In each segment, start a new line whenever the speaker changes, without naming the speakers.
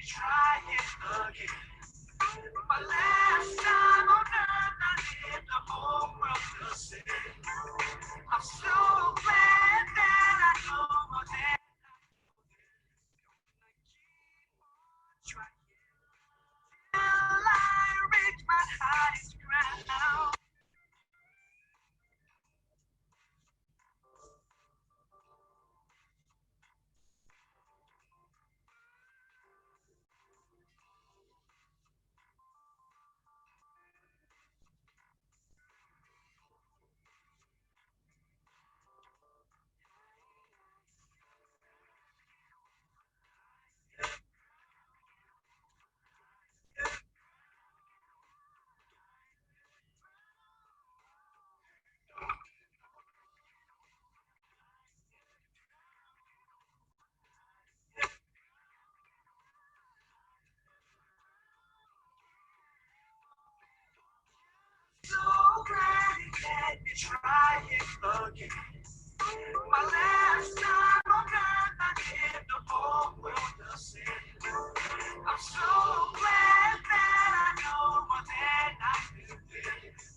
try it again. My last time on earth, I lived the whole world to see. I'm so glad that I know that I keep on trying till I reach my highest ground. So glad that you try it again. My last time on earth, I give the whole world a sin. I'm so glad that I know more than I do.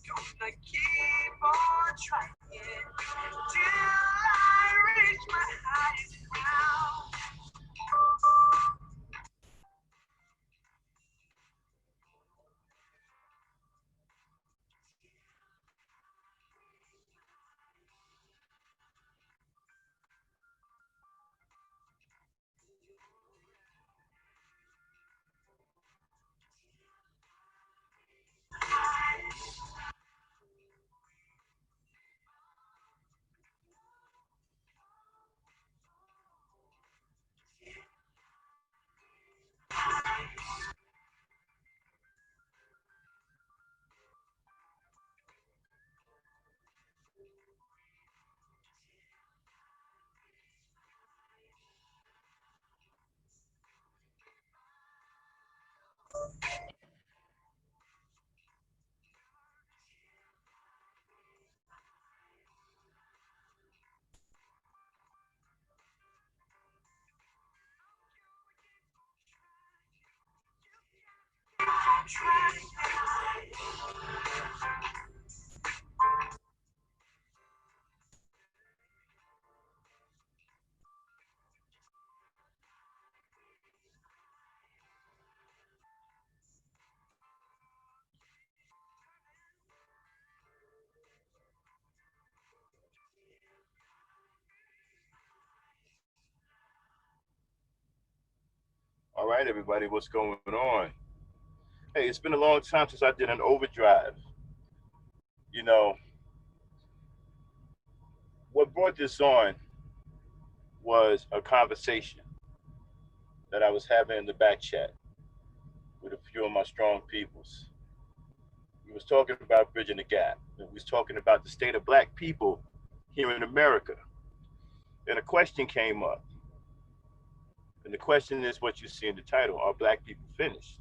Gonna keep on trying till I reach my highest ground.
All right, everybody, what's going on? Hey, it's been a long time since I did an overdrive. You know, what brought this on was a conversation that I was having in the back chat with a few of my strong peoples. We was talking about bridging the gap. We was talking about the state of black people here in America. And a question came up. And the question is what you see in the title, are black people finished?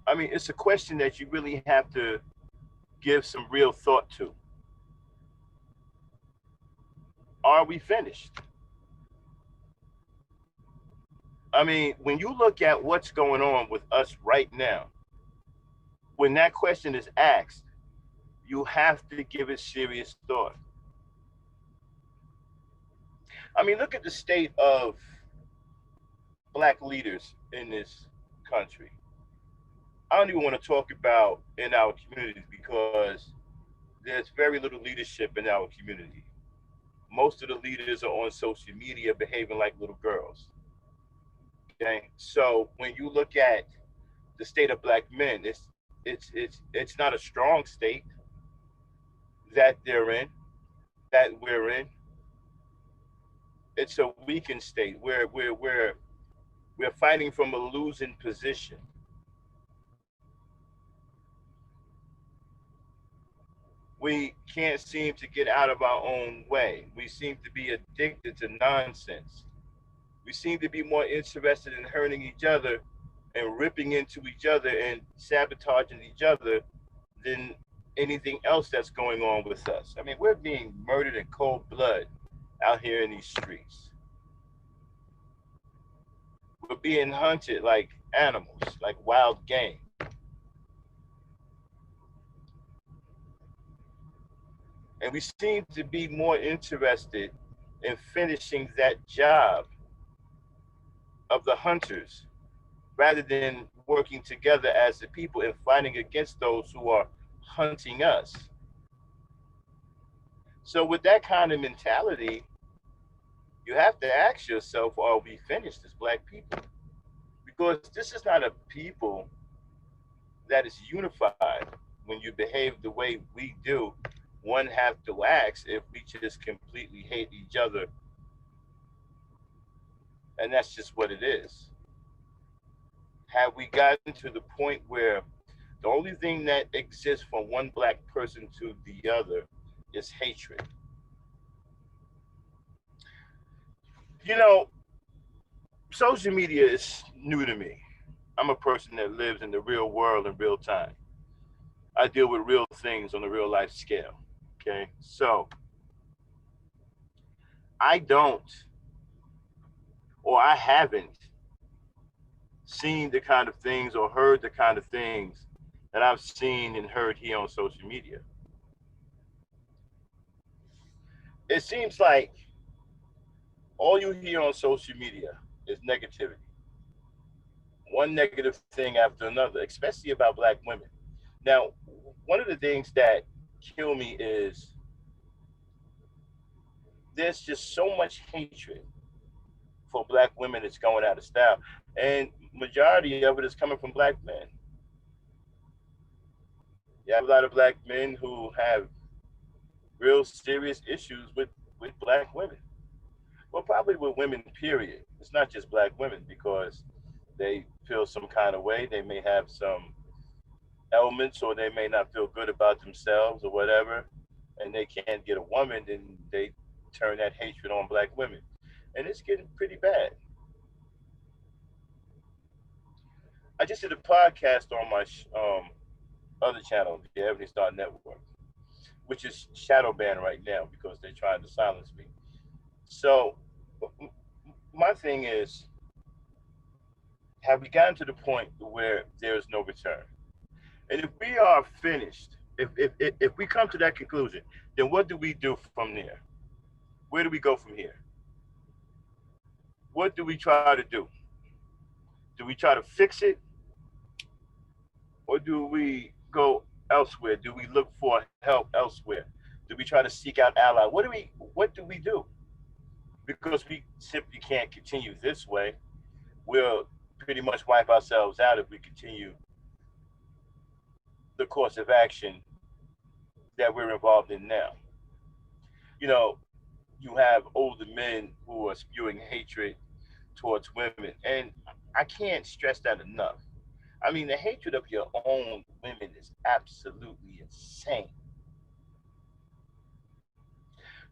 I mean, it's a question that you really have to give some real thought to. Are we finished? I mean, when you look at what's going on with us right now, when that question is asked, you have to give it serious thought. I mean, look at the state of black leaders in this country. I don't even want to talk about in our communities because there's very little leadership in our community. Most of the leaders are on social media behaving like little girls. Okay, so when you look at the state of black men, it's not a strong state that they're in, that we're in. It's a weakened state where we're fighting from a losing position. We can't seem to get out of our own way. We seem to be addicted to nonsense. We seem to be more interested in hurting each other and ripping into each other and sabotaging each other than anything else that's going on with us. I mean, we're being murdered in cold blood out here in these streets. We're being hunted like animals, like wild game. And we seem to be more interested in finishing that job of the hunters rather than working together as the people and fighting against those who are hunting us. So, with that kind of mentality, you have to ask yourself, are we finished as black people? Because this is not a people that is unified. When you behave the way we do, one have to ask if we just completely hate each other, and that's just what it is. Have we gotten to the point where the only thing that exists from one black person to the other is hatred? You know, social media is new to me. I'm a person that lives in the real world in real time. I deal with real things on a real life scale. Okay. So I don't, or I haven't seen the kind of things or heard the kind of things that I've seen and heard here on social media. It seems like all you hear on social media is negativity, one negative thing after another, especially about black women. Now, one of the things that kill me is there's just so much hatred for black women that's going out of style, and majority of it is coming from black men. You have a lot of black men who have real serious issues with black women. Well, probably with women, period. It's not just black women because they feel some kind of way. They may have some elements or they may not feel good about themselves or whatever, and they can't get a woman, then they turn that hatred on black women. And it's getting pretty bad. I just did a podcast on my other channel, the Ebony Star Network, which is shadow banned right now because they're trying to silence me. So, my thing is, have we gotten to the point where there is no return? And if we are finished, if we come to that conclusion, then what do we do from there? Where do we go from here? What do we try to do? Do we try to fix it, or do we go elsewhere? Do we look for help elsewhere? Do we try to seek out allies? What do we do? Because we simply can't continue this way. We'll pretty much wipe ourselves out if we continue the course of action that we're involved in now. You know, you have older men who are spewing hatred towards women, and I can't stress that enough. I mean, the hatred of your own women is absolutely insane.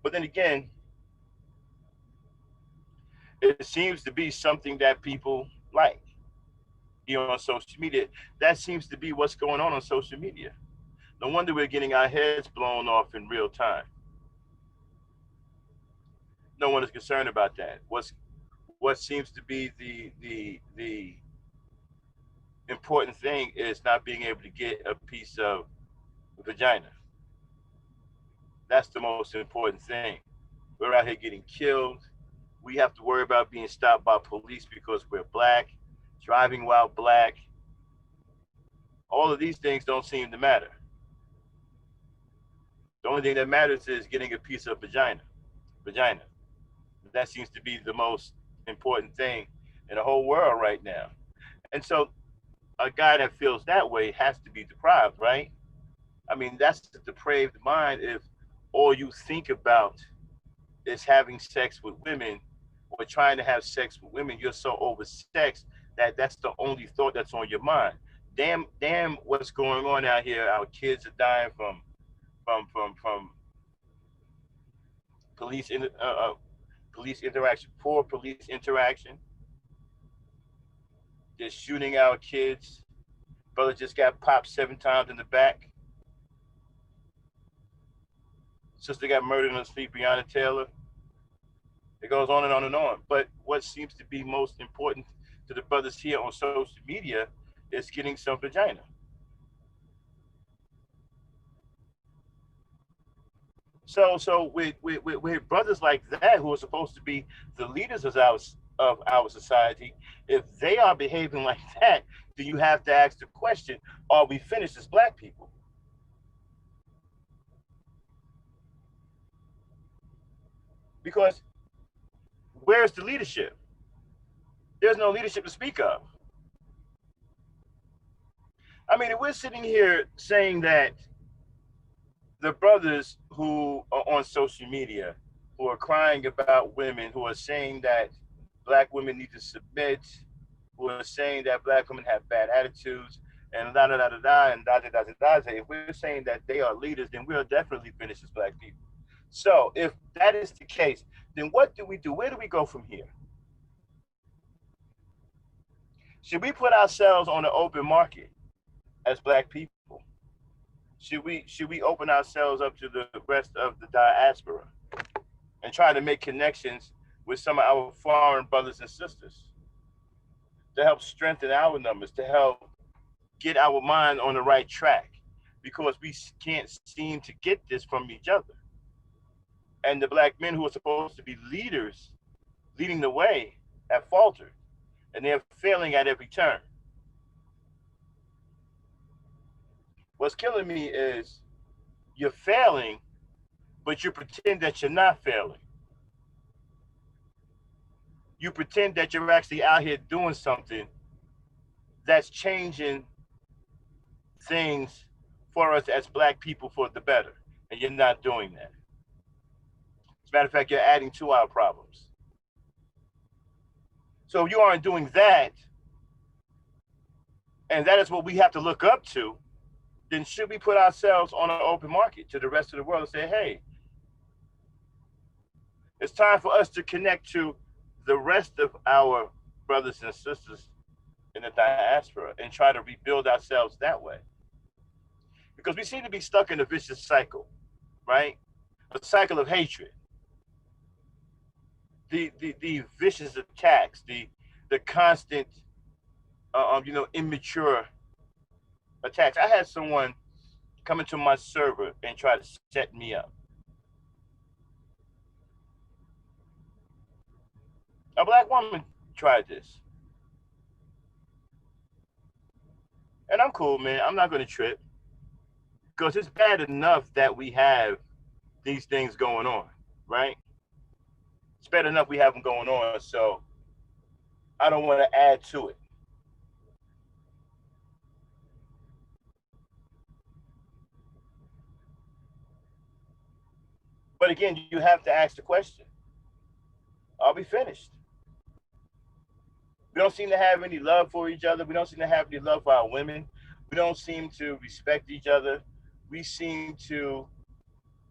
But then again, it seems to be something that people like here on social media. That seems to be what's going on social media. No wonder we're getting our heads blown off in real time. No one is concerned about that. What seems to be the important thing is not being able to get a piece of vagina. That's the most important thing. We're out here getting killed. We have to worry about being stopped by police because we're black, driving while black. All of these things don't seem to matter. The only thing that matters is getting a piece of vagina. Vagina. That seems to be the most important thing in the whole world right now. And so a guy that feels that way has to be deprived, right? I mean, that's the depraved mind if all you think about is having sex with women or trying to have sex with women. You're so oversexed that that's the only thought that's on your mind. Damn, what's going on out here? Our kids are dying from police in, police interaction, poor police interaction. They're shooting our kids. Brother just got popped 7 times in the back. Sister got murdered in her sleep, Breonna Taylor. It goes on and on and on. But what seems to be most important to the brothers here on social media is getting some vagina. So with brothers like that who are supposed to be the leaders of our society, if they are behaving like that, then you have to ask the question: are we finished as black people? Because where's the leadership? There's no leadership to speak of. I mean, if we're sitting here saying that the brothers who are on social media, who are crying about women, who are saying that black women need to submit, who are saying that black women have bad attitudes, and da da da da da and da da da da da. If we're saying that they are leaders, then we are definitely finished as black people. So if that is the case, then what do we do? Where do we go from here? Should we put ourselves on the open market as black people? Should we open ourselves up to the rest of the diaspora and try to make connections with some of our foreign brothers and sisters to help strengthen our numbers, to help get our mind on the right track? Because we can't seem to get this from each other. And the black men who are supposed to be leaders, leading the way, have faltered and they're failing at every turn. What's killing me is you're failing, but you pretend that you're not failing. You pretend that you're actually out here doing something that's changing things for us as black people for the better. And you're not doing that. As a matter of fact, you're adding to our problems. So if you aren't doing that, and that is what we have to look up to, then should we put ourselves on an open market to the rest of the world and say, hey, it's time for us to connect to the rest of our brothers and sisters in the diaspora and try to rebuild ourselves that way? Because we seem to be stuck in a vicious cycle, right? A cycle of hatred, the vicious attacks, the constant, immature attacks. I had someone come into my server and try to set me up. A black woman tried this, and I'm cool, man. I'm not gonna trip because it's bad enough that we have these things going on, right? It's bad enough we have them going on, so I don't want to add to it. But again, you have to ask the question: are we finished? We don't seem to have any love for each other. We don't seem to have any love for our women. We don't seem to respect each other. We seem to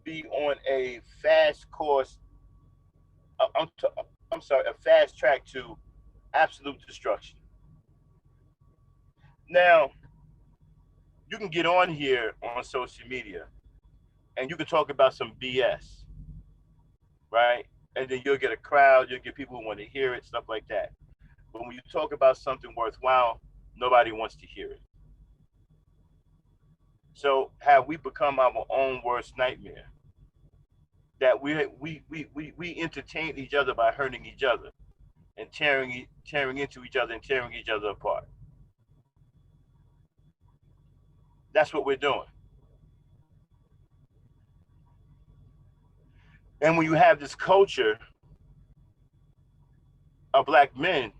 be on a fast course. I'm, t- I'm sorry, a fast track to absolute destruction. Now, you can get on here on social media and you can talk about some BS, right? And then you'll get a crowd, you'll get people who want to hear it, stuff like that. But when you talk about something worthwhile, nobody wants to hear it. So have we become our own worst nightmare? That we entertain each other by hurting each other and tearing into each other and tearing each other apart. That's what we're doing. And when you have this culture of black men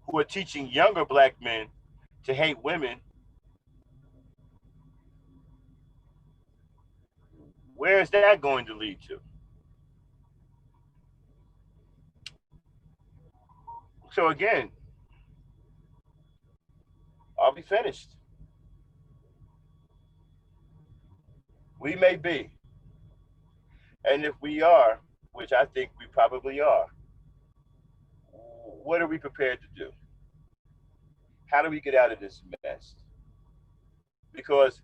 who are teaching younger black men to hate women, where is that going to lead to? So again, are we finished? We may be. And if we are, which I think we probably are, what are we prepared to do? How do we get out of this mess? Because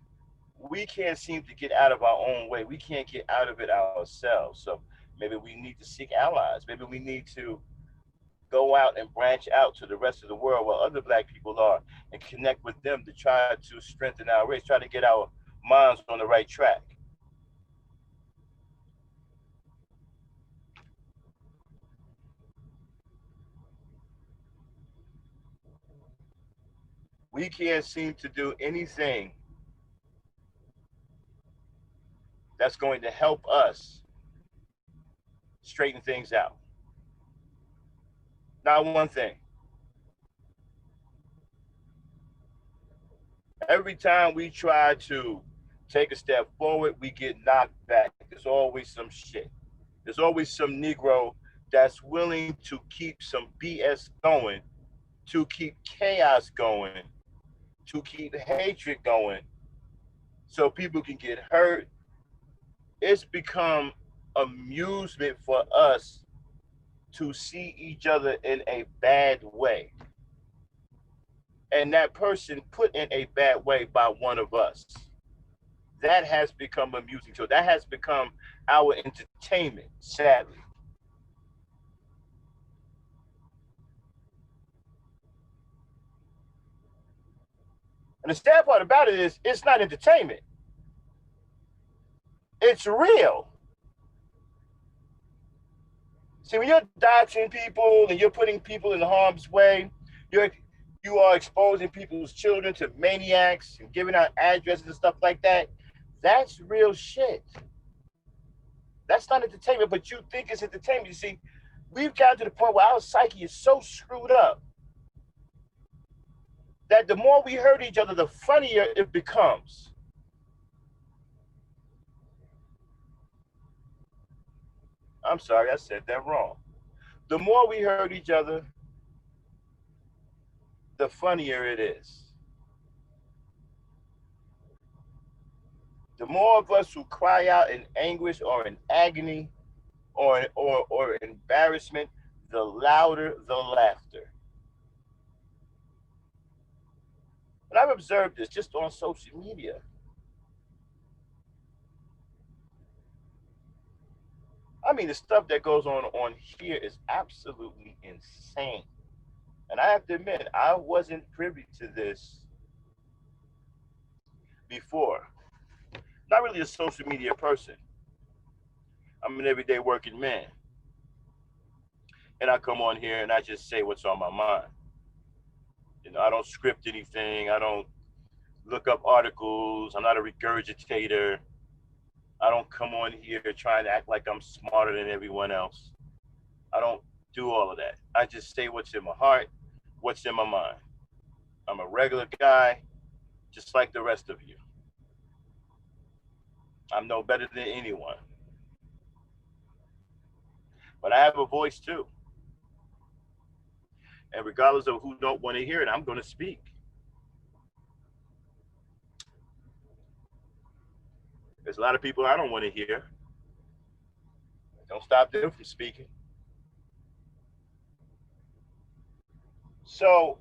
we can't seem to get out of our own way. We can't get out of it ourselves. So maybe we need to seek allies. Maybe we need to go out and branch out to the rest of the world where other black people are and connect with them to try to strengthen our race, try to get our minds on the right track. We can't seem to do anything that's going to help us straighten things out. Not one thing. Every time we try to take a step forward, we get knocked back. There's always some shit. There's always some Negro that's willing to keep some BS going, to keep chaos going, to keep hatred going, so people can get hurt. It's become amusement for us to see each other in a bad way. And that person put in a bad way by one of us. That has become amusing. So that has become our entertainment, sadly. And the sad part about it is it's not entertainment. It's real. See, when you're doxing people and you're putting people in harm's way, you're you are exposing people's children to maniacs and giving out addresses and stuff like that. That's real shit. That's not entertainment, but you think it's entertainment. You see, we've gotten to the point where our psyche is so screwed up that the more we hurt each other, the funnier it becomes. I'm sorry, I said that wrong. The more we hurt each other, the funnier it is. The more of us who cry out in anguish or in agony or embarrassment, the louder the laughter. And I've observed this just on social media. I mean, the stuff that goes on here is absolutely insane. And I have to admit, I wasn't privy to this before. Not really a social media person. I'm an everyday working man. And I come on here and I just say what's on my mind. I don't script anything. I don't look up articles. I'm not a regurgitator. I don't come on here trying to act like I'm smarter than everyone else. I don't do all of that. I just say what's in my heart, what's in my mind. I'm a regular guy, just like the rest of you. I'm no better than anyone. But I have a voice too. And regardless of who don't want to hear it, I'm going to speak. There's a lot of people I don't want to hear. Don't stop them from speaking. So,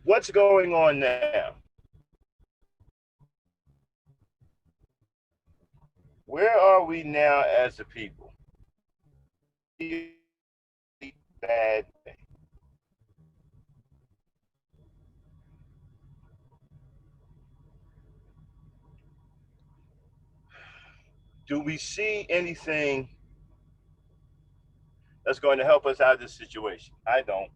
what's going on now? Where are we now as a people? Bad. Do we see anything that's going to help us out of this situation? I don't.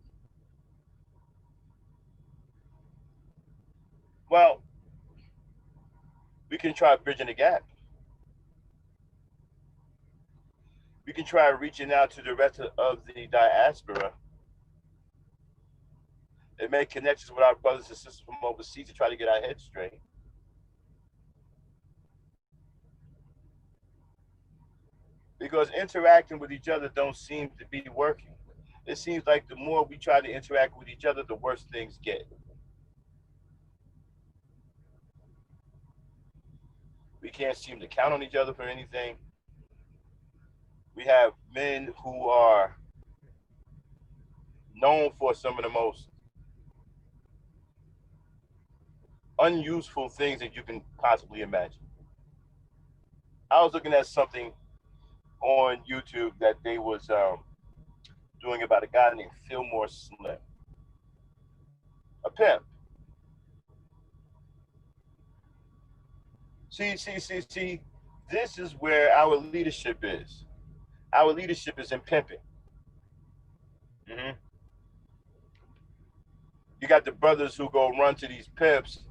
Well, we can try bridging the gap. We can try reaching out to the rest of the diaspora and make connections with our brothers and sisters from overseas to try to get our heads straight. Because interacting with each other don't seem to be working. It seems like the more we try to interact with each other, the worse things get. We can't seem to count on each other for anything. We have men who are known for some of the most unuseful things that you can possibly imagine. I was looking at something on YouTube that they was doing about a guy named Fillmore Slim, a pimp. See. This is where our leadership is. Our leadership is in pimping. Hmm. You got the brothers who go run to these pimps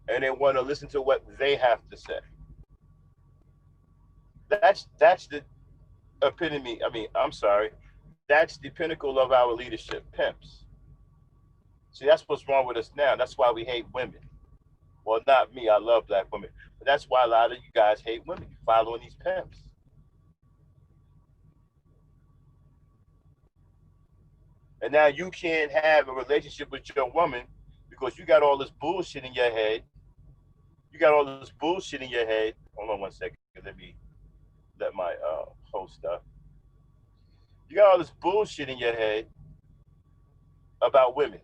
and they want to listen to what they have to say. That's the epitome. I mean, I'm sorry. That's the pinnacle of our leadership, pimps. See, that's what's wrong with us now. That's why we hate women. Well, not me. I love black women, but that's why a lot of you guys hate women. You following these pimps, and now you can't have a relationship with your woman because you got all this bullshit in your head. You got all this bullshit in your head. Hold on one second. Let my host up. You got all this bullshit in your head about women.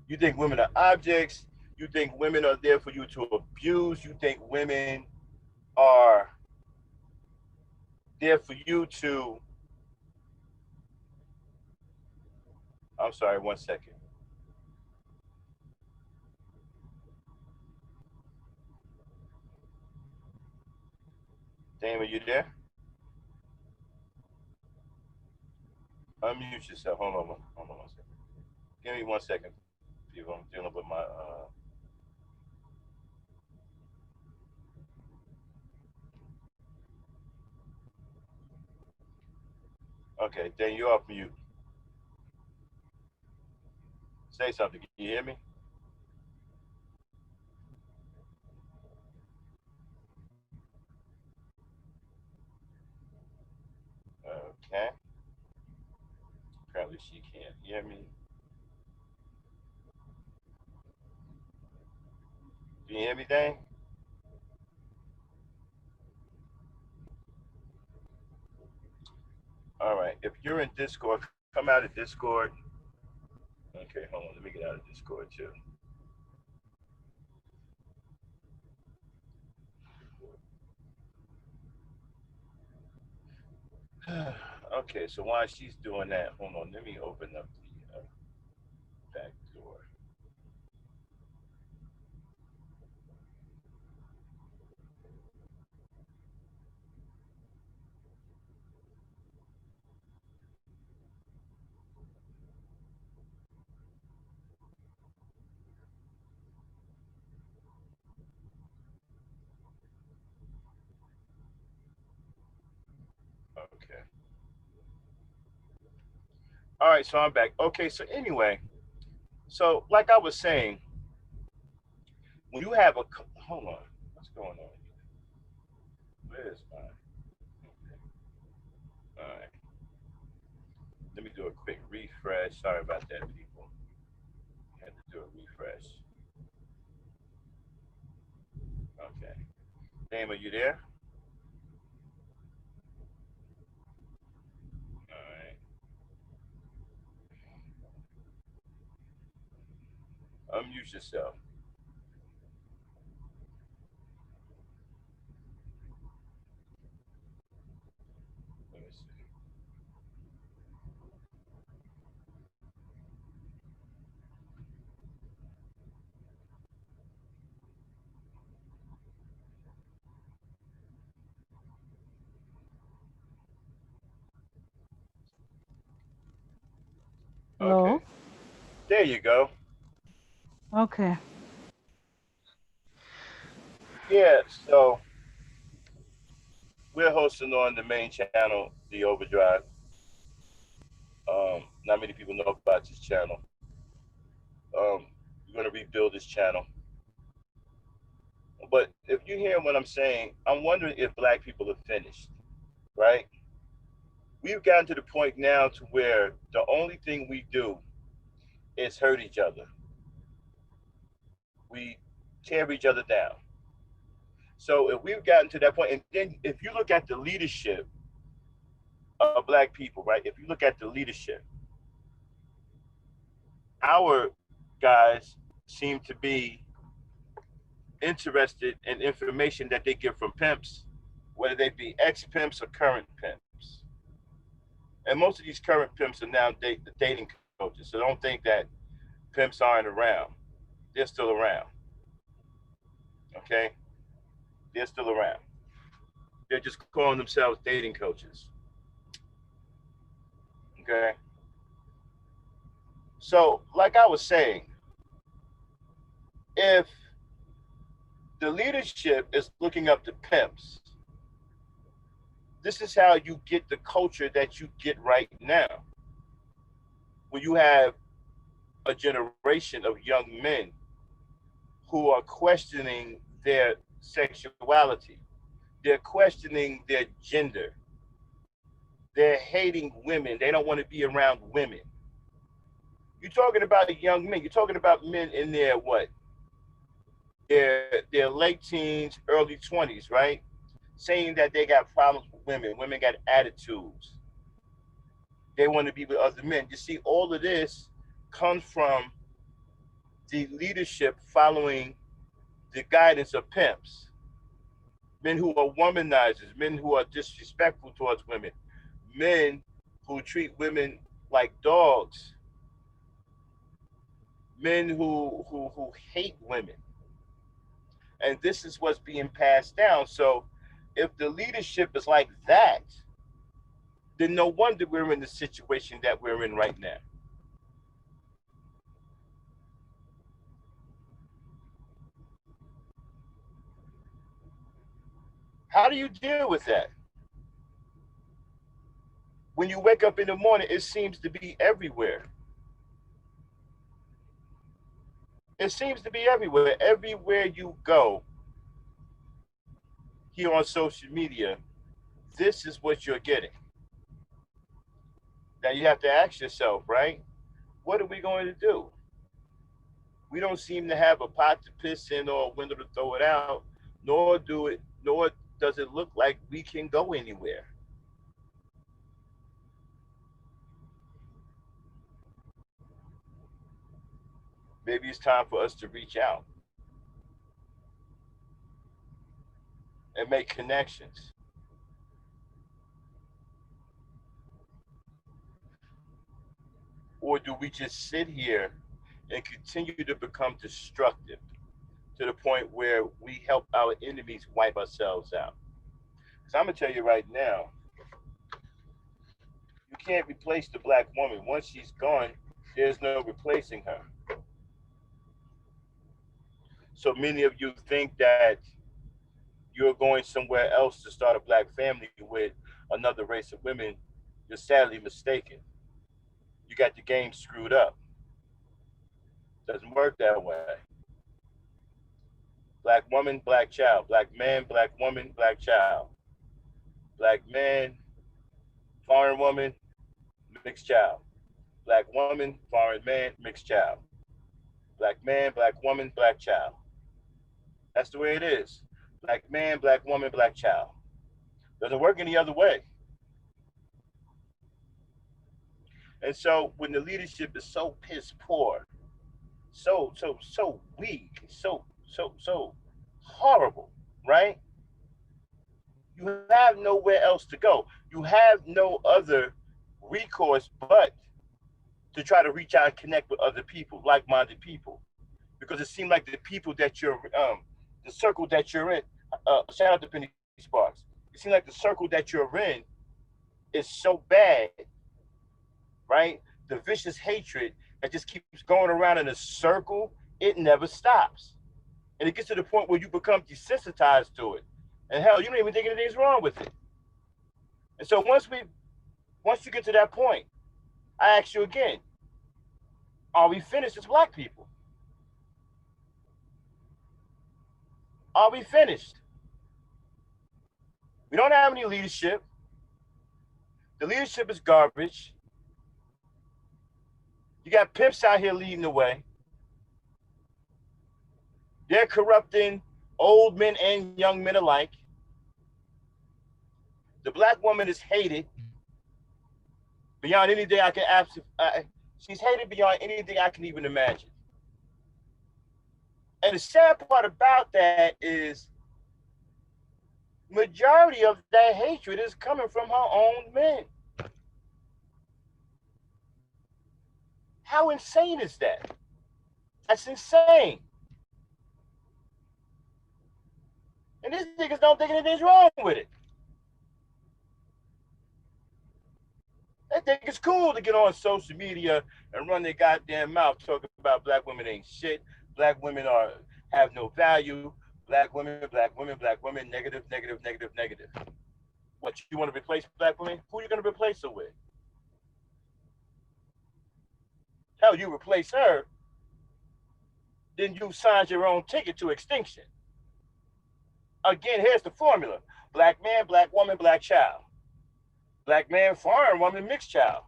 You think women are objects. You think women are there for you to abuse. You think women are there for you to. I'm sorry, one second. Damon, you there? Unmute yourself. Hold on one second. Give me 1 second, people. I'm dealing with my. Okay, Dan, you're off mute. Say something. Can you hear me? Okay. Apparently she can't hear me. Can you hear me, Dan? All right. If you're in Discord, come out of Discord. Okay, hold on. Let me get out of Discord too. Okay, so while she's doing that, hold on. Let me open up the back door. Okay. All right, so I'm back. Okay, so anyway, so like I was saying, when you have a hold on, what's going on here? Where's my? All right, let me do a quick refresh. Sorry about that, people. I had to do a refresh. Okay, Dame, are you there? All right, unmute yourself. Let me see. Okay,
Hello?
there you go.
Okay.
Yeah, so we're hosting on the main channel, the Overdrive. Not many people know about this channel. We're gonna rebuild this channel. But if you hear what I'm saying, I'm wondering if black people are finished, right? We've gotten to the point now to where the only thing we do is hurt each other. We tear each other down. So if we've gotten to that point, and then if you look at the leadership of black people, right? If you look at the leadership, our guys seem to be interested in information that they get from pimps, whether they be ex pimps or current pimps. And most of these current pimps are now dating coaches. So don't think that pimps aren't around. They're still around. Okay? They're still around. They're just calling themselves dating coaches. Okay? So, like I was saying, if the leadership is looking up to pimps, this is how you get the culture that you get right now. When you have a generation of young men who are questioning their sexuality, they're questioning their gender, they're hating women, they don't want to be around women. You're talking about young men, you're talking about men in their what? Their late teens, early 20s, right? Saying that they got problems with women, women got attitudes, they want to be with other men. You see, all of this comes from the leadership following the guidance of pimps, men who are womanizers, men who are disrespectful towards women, men who treat women like dogs, men who hate women. And this is what's being passed down. So if the leadership is like that, then no wonder we're in the situation that we're in right now. How do you deal with that? When you wake up in the morning, it seems to be everywhere. It seems to be everywhere. Everywhere you go here on social media, this is what you're getting. Now you have to ask yourself, right? What are we going to do? We don't seem to have a pot to piss in or a window to throw it out, nor does it look like we can go anywhere. Maybe it's time for us to reach out and make connections. Or do we just sit here and continue to become destructive to the point where we help our enemies wipe ourselves out? Because I'm going to tell you right now, you can't replace the black woman. Once she's gone, there's no replacing her. So many of you think that you're going somewhere else to start a black family with another race of women. You're sadly mistaken. You got the game screwed up. Doesn't work that way. Black woman, black child. Black man, black woman, black child. Black man, foreign woman, mixed child. Black woman, foreign man, mixed child. Black man, black woman, black child. That's the way it is. Black man, black woman, black child. Doesn't work any other way. And so when the leadership is so piss poor, so weak, so horrible, right? You have nowhere else to go. You have no other recourse but to try to reach out and connect with other people, like-minded people, because it seems like the people that you're, the circle that you're in. Shout out to Penny Sparks. It seems like the circle that you're in is so bad, right? The vicious hatred that just keeps going around in a circle, it never stops. And it gets to the point where you become desensitized to it. And hell, you don't even think anything's wrong with it. And so once you get to that point, I ask you again, are we finished as black people? Are we finished? We don't have any leadership. The leadership is garbage. You got pimps out here leading the way. They're corrupting old men and young men alike. The black woman is hated beyond anything I can she's hated beyond anything I can even imagine. And the sad part about that is majority of that hatred is coming from her own men. How insane is that? That's insane. And these niggas don't think anything's wrong with it. They think it's cool to get on social media and run their goddamn mouth talking about black women ain't shit. Black women are have no value. Black women, black women, black women, negative, negative, negative, negative. What, you want to replace black women? Who are you going to replace her with? Hell, you replace her, then you signed your own ticket to extinction. Again, here's the formula: black man, black woman, black child. Black man, foreign woman, mixed child.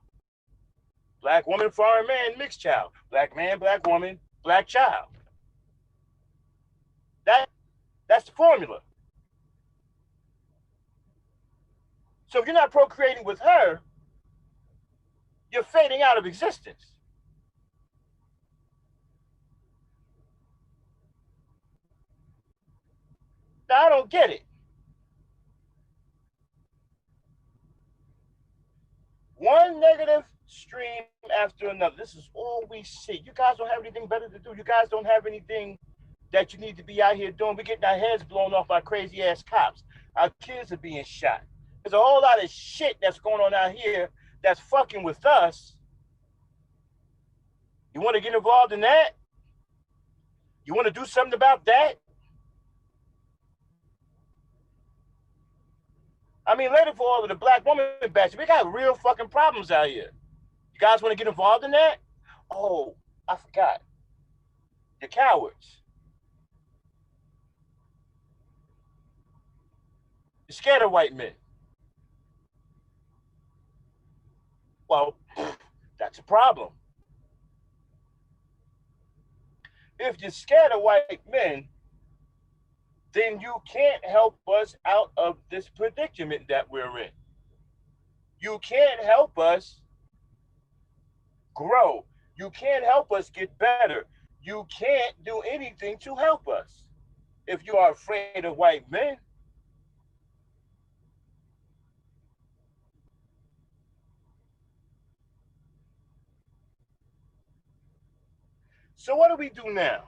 Black woman, foreign man, mixed child. Black man, black woman, black child. That that's the formula. So if you're not procreating with her, you're fading out of existence. Now I don't get it. One negative stream after another. This is all we see. You guys don't have anything better to do. You guys don't have anything that you need to be out here doing. We're getting our heads blown off by crazy ass cops. Our kids are being shot. There's a whole lot of shit that's going on out here that's fucking with us. You want to get involved in that? You want to do something about that? I mean, later for all of the black woman bashing, we got real fucking problems out here. You guys want to get involved in that? Oh, I forgot. You're cowards. You're scared of white men. Well, that's a problem. If you're scared of white men, then you can't help us out of this predicament that we're in. You can't help us grow. You can't help us get better. You can't do anything to help us if you are afraid of white men. So what do we do now?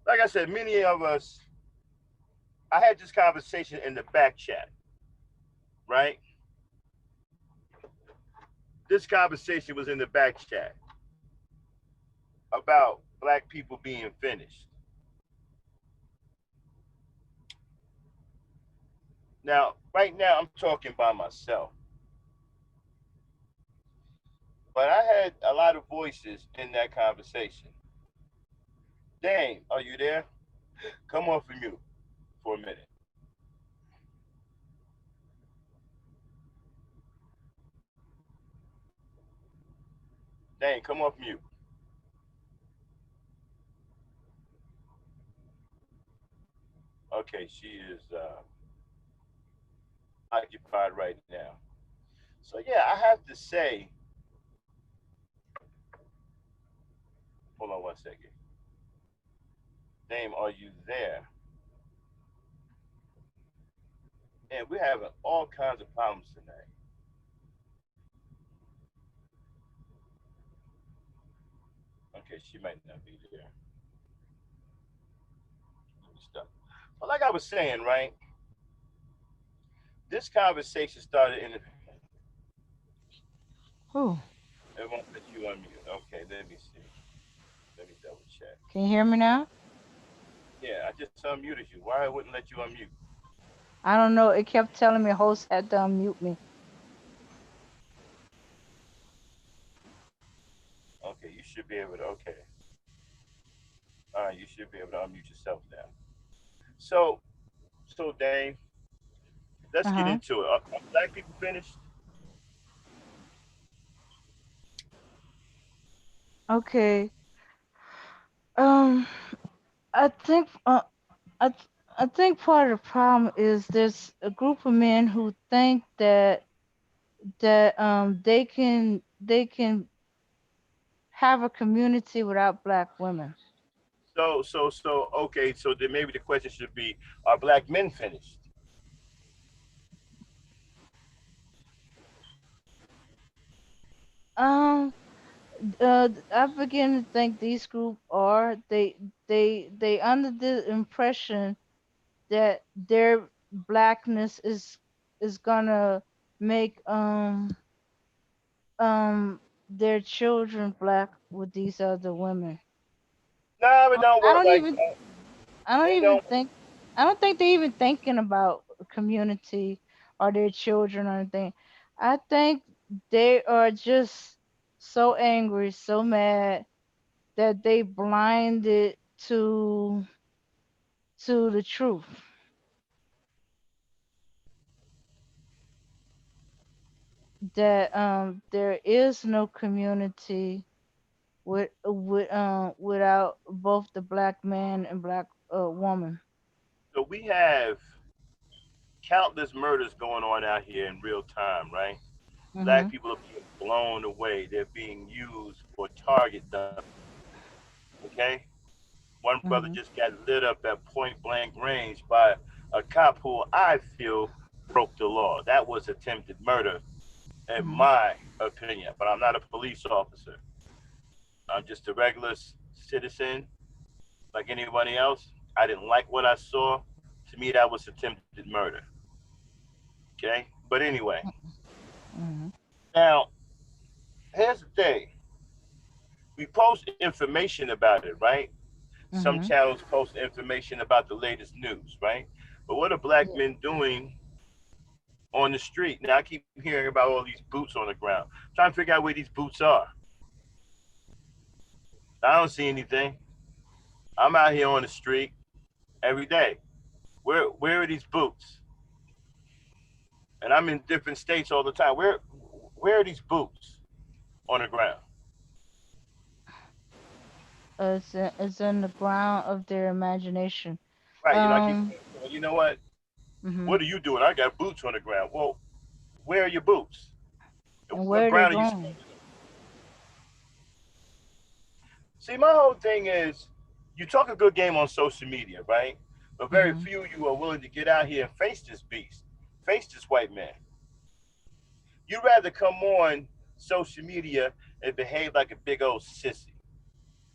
Like I said, many of us, I had this conversation in the back chat, right? This conversation was in the back chat about black people being finished. Now, right now, I'm talking by myself, but I had a lot of voices in that conversation. Dane, are you there? Come off of mute for a minute. Dane, come off mute. Okay, she is occupied right now. So yeah, I have to say, hold on one second. Dame, are you there? And we're having all kinds of problems tonight. Okay, she might not be there. Stuff. But like I was saying, right? This conversation started in the.
Oh,
It won't let you unmute. Okay, let me see. Let me double check.
can you hear me now?
Yeah, I just unmuted you. Why it wouldn't let you unmute?
I don't know. It kept telling me host had to unmute me.
Okay, you should be able to. Okay, all right, you should be able to unmute yourself now. So, so Dave, let's
Uh
get
huh.
into it. Are black people finished?
Okay. Um, I think I th- I think part of the problem is there's a group of men who think that they can have a community without black women.
Okay. So then maybe the question should be: are black men finished?
Um, I begin to think these group are they under the impression that their blackness is gonna make their children black with these other women.
No, it don't
I
work
don't
like
even
that.
I don't
It
even
don't.
think I don't think they even thinking about community or their children or anything. I think they are just so angry, so mad that they blinded to the truth that there is no community without both the black man and black woman.
So we have countless murders going on out here in real time, right? Black
Mhm.
people are being blown away. They're being used for target dumping. Okay, one brother
Mhm.
just got lit up at point blank range by a cop who I feel broke the law. That was attempted murder, in
Mhm.
my opinion. But I'm not a police officer. I'm just a regular citizen like anybody else. I didn't like what I saw. To me, that was attempted murder. Okay, but anyway,
Mhm.
now here's the thing: we post information about it, right? Some
Mhm.
channels post information about the latest news, right? But what are black
Yeah.
men doing on the street? Now I keep hearing about all these boots on the ground. I'm trying to figure out where these boots are. I don't see anything. I'm out here on the street every day. Where are these boots? And I'm in different states all the time. Where are these boots on the ground?
It's in the ground of their imagination.
Right. I keep
Um.
saying, well, you know what?
Mhm.
What are you doing? I got boots on the ground. Well, where are your boots?
And
What
where they
ground are you
going?
standing on? See, my whole thing is, you talk a good game on social media, right? But very
Mhm.
few of you are willing to get out here and face this beast, face this white man. You'd rather come on social media and behave like a big old sissy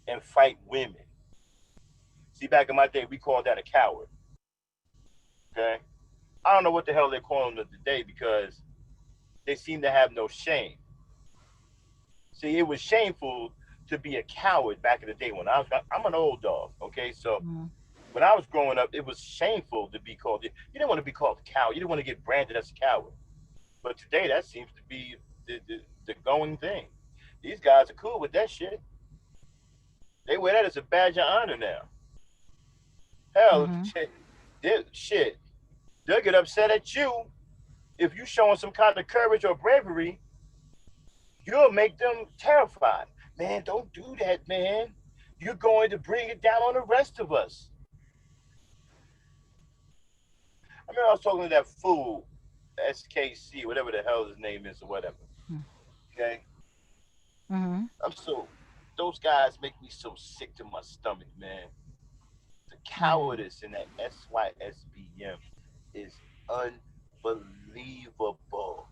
and fight women. See, back in my day, we called that a coward. Okay, I don't know what the hell they're calling them today because they seem to have no shame. See, it was shameful to be a coward back in the day when I'm an old dog. Okay, so
Mhm.
when I was growing up, it was shameful to be called. You didn't want to be called a coward. You didn't want to get branded as a coward. But today, that seems to be the going thing. These guys are cool with that shit. They wear that as a badge of honor now. Hell,
Mhm.
shit, they'll get upset at you if you showing some kind of courage or bravery. You'll make them terrified. Man, don't do that, man. You're going to bring it down on the rest of us. I remember I was talking to that fool, SKC, whatever the hell his name is or whatever. Okay,
Mhm.
I'm so those guys make me so sick to my stomach, man. The
Mhm.
cowardice in that SYSBM is unbelievable.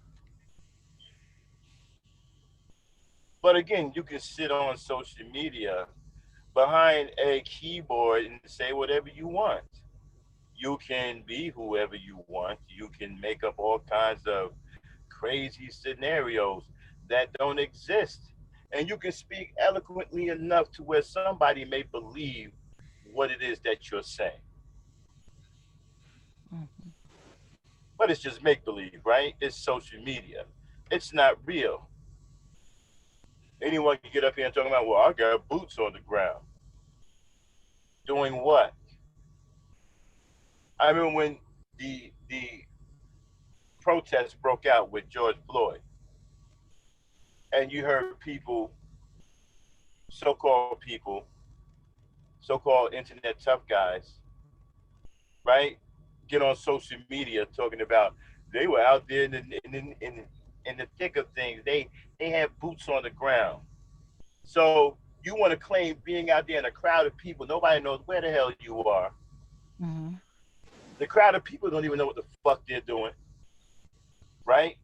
But again, you can sit on social media behind a keyboard and say whatever you want. You can be whoever you want. You can make up all kinds of crazy scenarios that don't exist. And you can speak eloquently enough to where somebody may believe what it is that you're saying.
Mhm.
But it's just make believe, right? It's social media. It's not real. Anyone can get up here and talk about, well, I got boots on the ground. Doing what? I remember when the protests broke out with George Floyd, and you heard people, so-called internet tough guys, right, get on social media talking about they were out there in the thick of things. They had boots on the ground. So you want to claim being out there in a crowd of people, nobody knows where the hell you are.
Mhm.
The crowd of people don't even know what the fuck they're doing, right?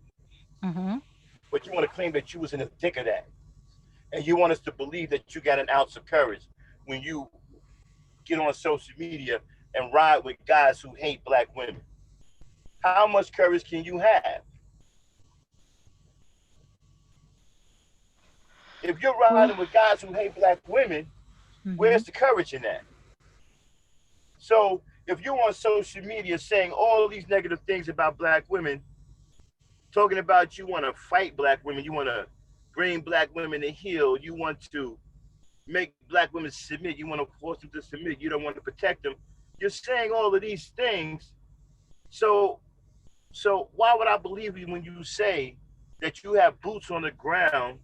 Mhm.
But you want to claim that you was in the thick of that. And you want us to believe that you got an ounce of courage when you get on social media and ride with guys who hate black women. How much courage can you have? If you're riding
Well.
with guys who hate black women, where's
Mhm.
the courage in that? So if you're on social media saying all these negative things about black women, talking about you want to fight black women, you want to bring black women to heel, you want to make black women submit, you want to force them to submit, you don't want to protect them. You're saying all of these things. So why would I believe you when you say that you have boots on the ground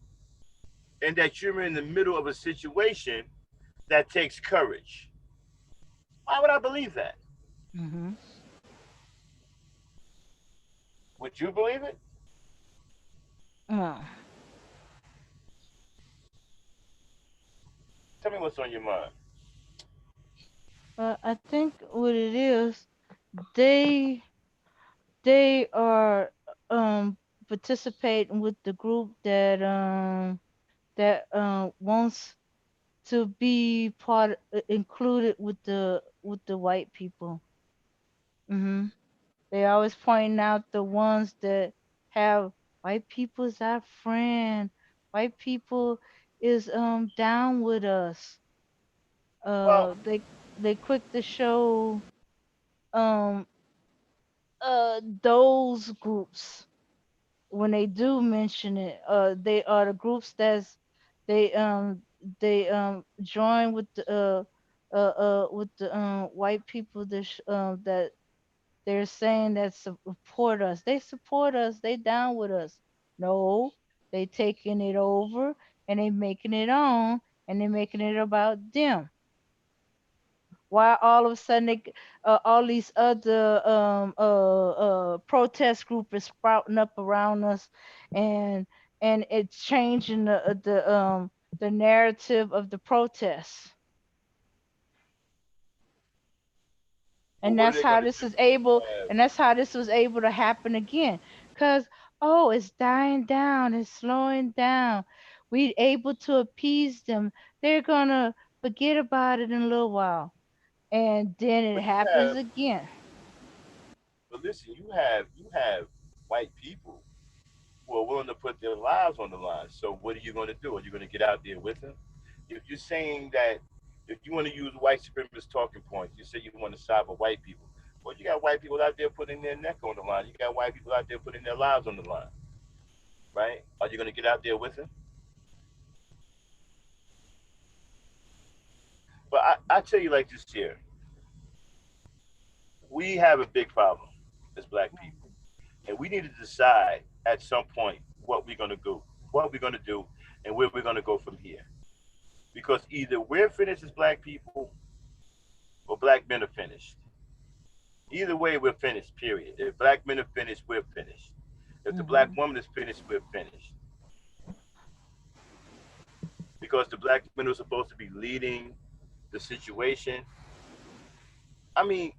and that you're in the middle of a situation that takes courage? Why would I believe that?
Mhm.
Would you believe it?
Uh,
Tell me what's on your mind.
I think what it is, they they are participating with the group that wants to be included with the white people. Mhm. They always pointing out the ones that have white people as our friend. White people is down with us.
Well,
They quick to show um those groups when they do mention it. They are the groups they um they join with the white people that they're saying that support us. They support us. They down with us. No, they taking it over and they making it on and they making it about them. Why all of a sudden all these other protest groups is sprouting up around us, and it's changing the narrative of the protests.
well,
and
what are
that's
they
how
going to
this
do
is
when you
able
have?
and that's how this was able to happen again. Because oh, it's dying down, it's slowing down, we able to appease them, they're gonna forget about it in a little while, and then it
But you
happens
have.
again.
But listen, you have white people who are willing to put their lives on the line. So what are you going to do? Are you going to get out there with them? If you're saying that, if you want to use white supremacist talking points, you say you want to side with white people. Well, you got white people out there putting their neck on the line. You got white people out there putting their lives on the line, right? Are you going to get out there with them? But I tell you like this here, we have a big problem as black people, and we need to decide at some point what we're going to do, and where we're going to go from here. Because either we're finished as black people, or black men are finished. Either way, we're finished. Period. If black men are finished, we're finished. If the black
Hmm.
woman is finished, we're finished. Because the black men are supposed to be leading the situation. I mean,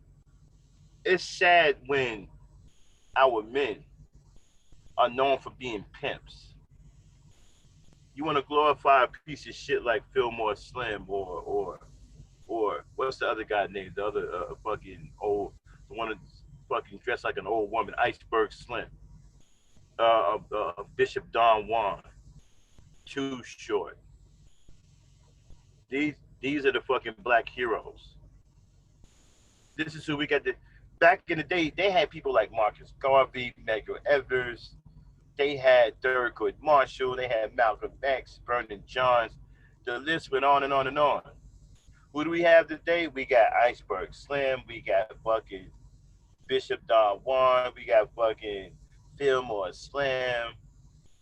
it's sad when our men are known for being pimps. You want to glorify a piece of shit like Fillmore Slim, or what's the other guy named, the other fucking old, the one that's fucking dressed like an old woman, Iceberg Slim, Bishop Don Juan, Too Short. These are the fucking black heroes. This is who we got. Back in the day, they had people like Marcus Garvey, Medgar Evers. They had Thurgood Marshall. They had Malcolm X, Vernon Johns. The list went on and on and on. Who do we have today? We got Iceberg Slim. We got fucking Bishop Don Juan. We got fucking Fillmore Slim.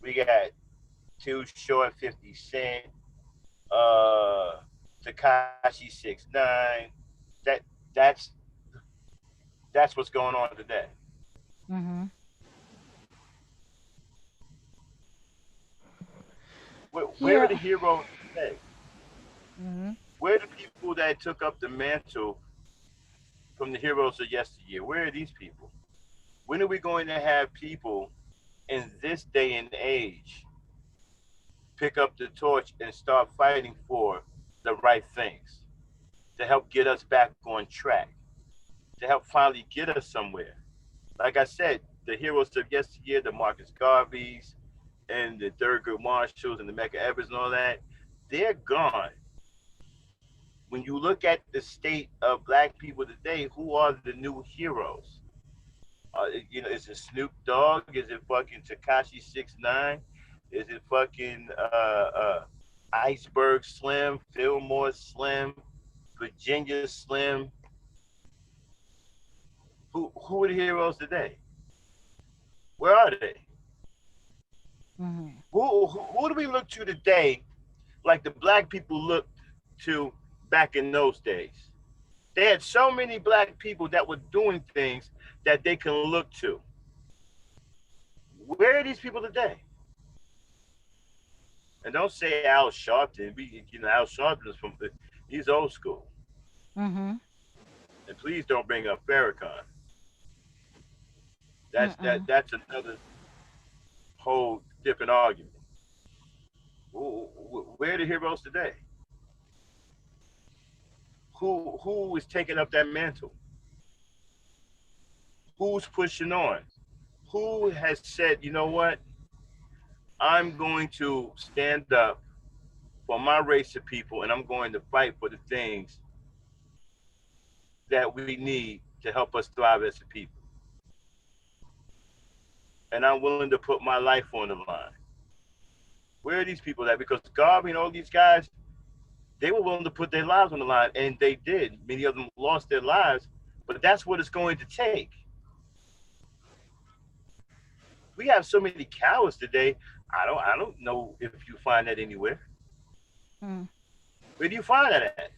We got Too Short, 50 Cent. Uh, Takashi 6ix9ine. That that's that's what's going on today.
Hmm.
Where are
Yeah.
the heroes? today?
Mhm.
Where are the people that took up the mantle from the heroes of yesteryear? Where are these people? When are we going to have people in this day and age pick up the torch and start fighting for the right things to help get us back on track, to help finally get us somewhere? Like I said, the heroes of yesteryear, the Marcus Garveys and the Thurgood Marshalls and the Medgar Evers and all that, they're gone. When you look at the state of black people today, who are the new heroes? Is it Snoop Dogg? Is it fucking Takashi 6ix9ine? Is it fucking Iceberg Slim, Fillmore Slim, Virginia Slim? Who are the heroes today? Where are they?
Mhm.
Who do we look to today like the black people looked to back in those days? They had so many black people that were doing things that they can look to. Where are these people today? And don't say Al Sharpton. Al Sharpton is he's old school.
Mhm.
And please don't bring up Farrakhan.
Mhm.
That's another whole different argument. Where are the heroes today? Who is taking up that mantle? Who's pushing on? Who has said, you know what? I'm going to stand up for my race of people and I'm going to fight for the things that we need to help us thrive as a people. And I'm willing to put my life on the line. Where are these people at? Because Garvey and all these guys, they were willing to put their lives on the line, and they did. Many of them lost their lives, but that's what it's going to take. We have so many cowards today. I don't know if you find that anywhere.
Mhm.
Where do you find that at?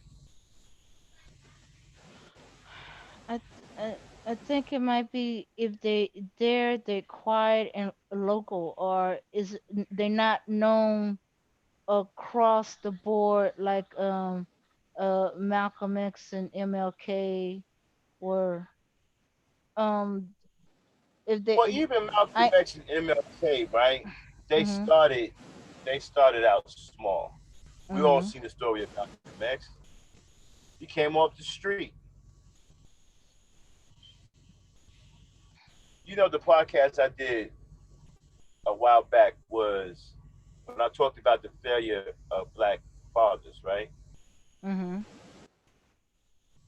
I, I think it might be if they're quiet and local, or they're not known across the board like Malcolm X and MLK were. Um, if
Well,
they
even Malcolm
I
X and MLK, right? They
Mhm.
started they started out small. We all
Mhm.
seen the story of Malcolm X. He came off the street. The podcast I did a while back was when I talked about the failure of black fathers, right?
Mhm.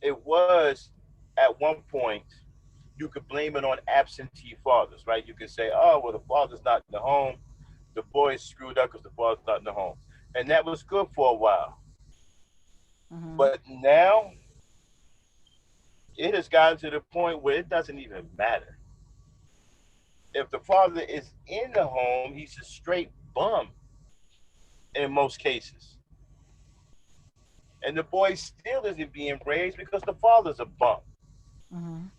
It was at one point you could blame it on absentee fathers, right? You could say, oh, well, the father's not in the home. The boy's screwed up because the father's not in the home. And that was good for a while.
Mhm.
But now it has gotten to the point where it doesn't even matter. If the father is in the home, he's a straight bum in most cases. And the boy still isn't being raised because the father's a bum.
Mhm.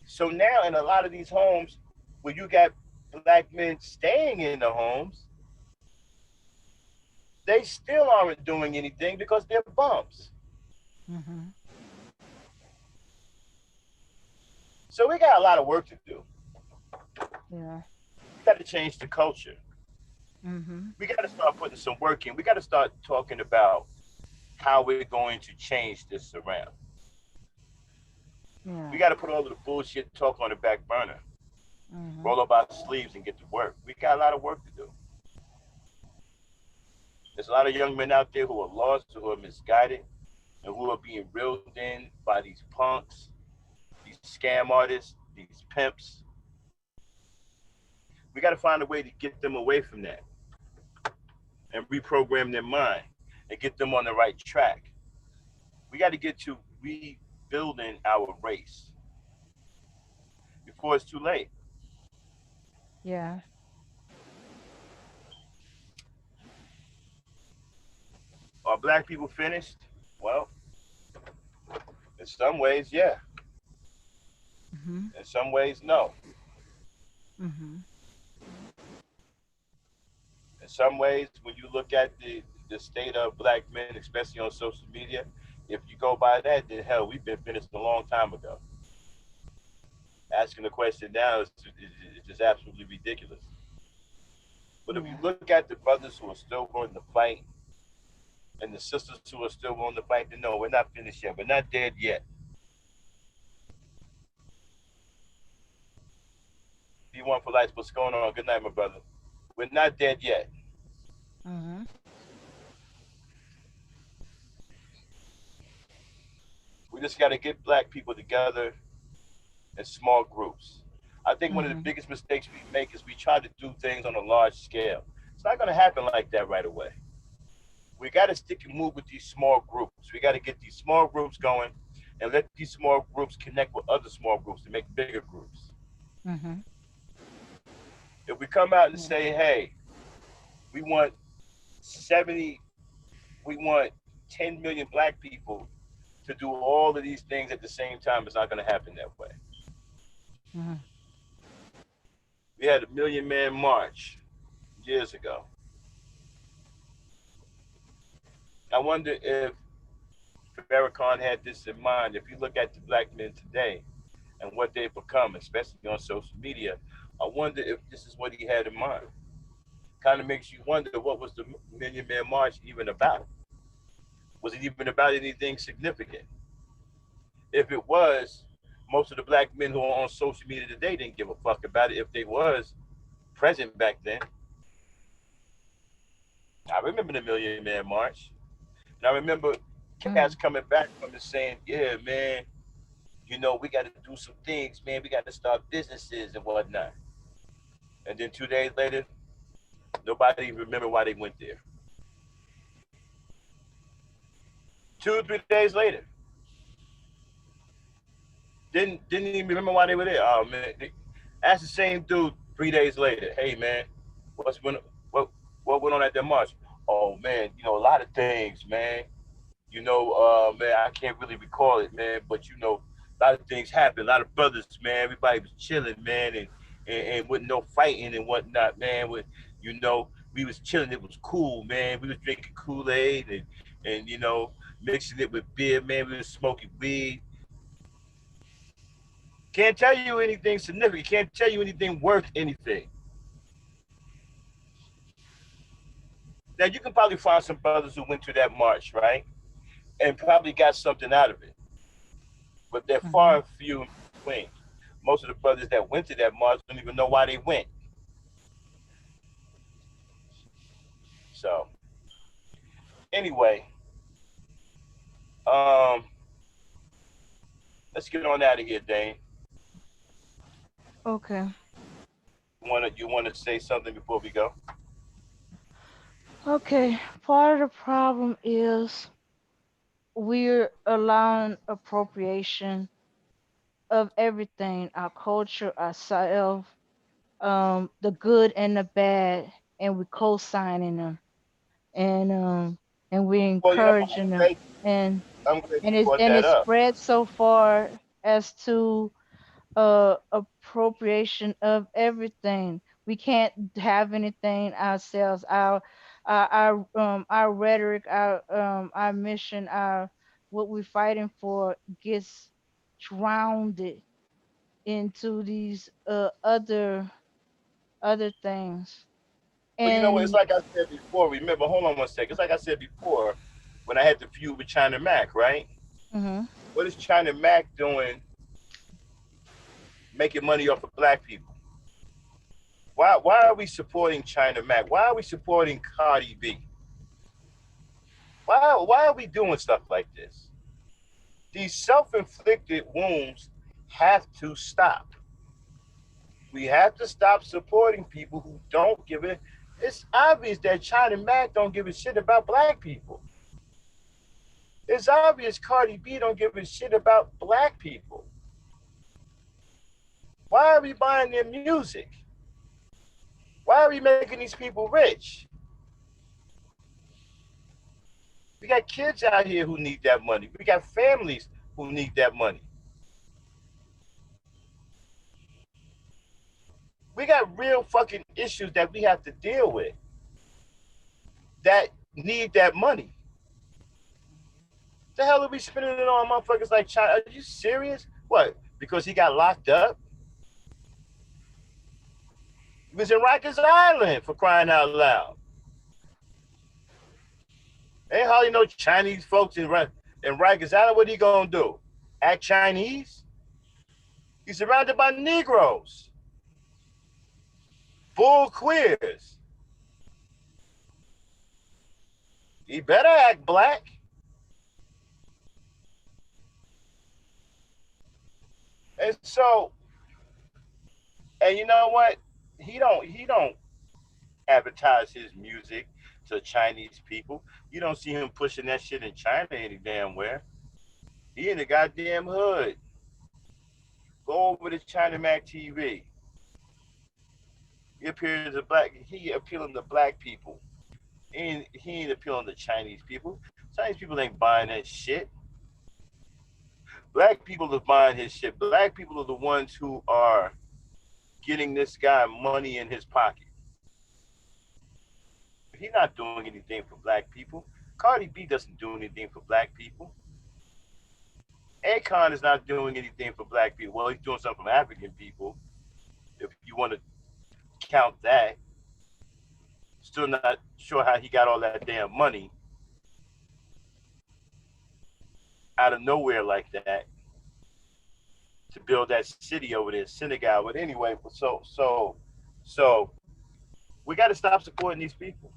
So now in a lot of these homes where you got black men staying in the homes, they still aren't doing anything because they're bums.
Mhm.
So we got a lot of work to do.
Yeah.
We got to change the culture.
Mhm.
We got to start putting some work in. We got to start talking about how we're going to change this around. We
Yeah.
got to put all of the bullshit talk on the back burner,
Mhm.
roll up our sleeves and get to work. We got a lot of work to do. There's a lot of young men out there who are lost, who are misguided, and who are being reeled in by these punks, these scam artists, these pimps. We got to find a way to get them away from that and reprogram their mind and get them on the right track. We got to get to rebuilding our race before it's too late.
Yeah.
Are black people finished? Well, in some ways, yeah.
Mhm.
In some ways, no.
Mhm.
In some ways, when you look at the state of black men, especially on social media, if you go by that, then hell, we've been finished a long time ago. Asking the question now is just absolutely ridiculous. But if you
Yeah.
look at the brothers who are still willing to fight and the sisters who are still willing to fight, then no, we're not finished yet. We're not dead yet. B1 for Lights, what's going on? Good night, my brother. We're not dead yet.
Mhm.
We just got to get black people together in small groups. I think one of the
Mhm.
biggest mistakes we make is we try to do things on a large scale. It's not going to happen like that right away. We got to stick and move with these small groups. We got to get these small groups going and let these small groups connect with other small groups to make bigger groups.
Mhm.
If we come out and
Yeah.
say, hey, we want 70, we want 10 million black people to do all of these things at the same time, it's not going to happen that way.
Mhm.
We had a Million Man March years ago. I wonder if Farrakhan had this in mind. If you look at the black men today and what they've become, especially on social media, I wonder if this is what he had in mind. Kind of makes you wonder what was the Million Man March even about? Was it even about anything significant? If it was, most of the black men who are on social media today didn't give a fuck about it. If they was present back then, I remember the Million Man March, and I remember cats
Mhm.
coming back from it saying, "Yeah, man, we got to do some things, man. We got to start businesses and whatnot." And then 2 days later, nobody even remember why they went there. 2 or 3 days later, didn't even remember why they were there. Oh man, ask the same dude 3 days later. Hey man, what's went what what went on at that march? Oh man, a lot of things, man. Man, I can't really recall it, man. But a lot of things happened. A lot of brothers, man. Everybody was chilling, man, and with no fighting and whatnot, man. We was chilling. It was cool, man. We was drinking Kool-Aid and mixing it with beer, man. We was smoking weed. Can't tell you anything significant. Can't tell you anything worth anything. Now you can probably find some brothers who went to that march, right, and probably got something out of it, but they're far
Mhm.
and few in between. Most of the brothers that went to that march don't even know why they went. So anyway, um, let's get on out of here, Dane.
Okay.
You wanna say something before we go?
Okay. Part of the problem is we're allowing appropriation of everything, our culture, ourselves, the good and the bad, and we co-signing them, and we're
Well,
encouraging them, and
I'm glad you
and it's
brought
and
that
it's
up.
spread so far as to appropriation of everything. We can't have anything ourselves. Our rhetoric, our mission, our what we're fighting for gets drowned into these other things.
Well, you know what? It's
And
like I said before. Remember, hold on one second. It's like I said before when I had the feud with China Mac, right?
mhm,
What is China Mac doing making money off of black people? Why are we supporting China Mac? Why are we supporting Cardi B? Why are we doing stuff like this? These self-inflicted wounds have to stop. We have to stop supporting people who don't give it. It's obvious that China Mac don't give a shit about black people. It's obvious Cardi B don't give a shit about black people. Why are we buying their music? Why are we making these people rich? We got kids out here who need that money. We got families who need that money. We got real fucking issues that we have to deal with. that need that money. The hell are we spending it on motherfuckers like China? Are you serious? What? Because he got locked up? He was in Rikers Island for crying out loud. Ain't hardly no Chinese folks in Rikers Island. What he gonna do? Act Chinese? He's surrounded by Negroes, full queers. He better act black. And so, and you know what? He don't advertise his music to Chinese people. You don't see him pushing that shit in China any damn where. He in the goddamn hood. Go over to China Mac TV. He appears to black. He appealing to black people. He ain't appealing to Chinese people. Chinese people ain't buying that shit. Black people are buying his shit. Black people are the ones who are getting this guy money in his pocket. He's not doing anything for black people. Cardi B doesn't do anything for black people. Akon is not doing anything for black people. Well, he's doing something for African people, if you want to count that. Still not sure how he got all that damn money out of nowhere like that to build that city over there, Senegal. But anyway, so we got to stop supporting these people.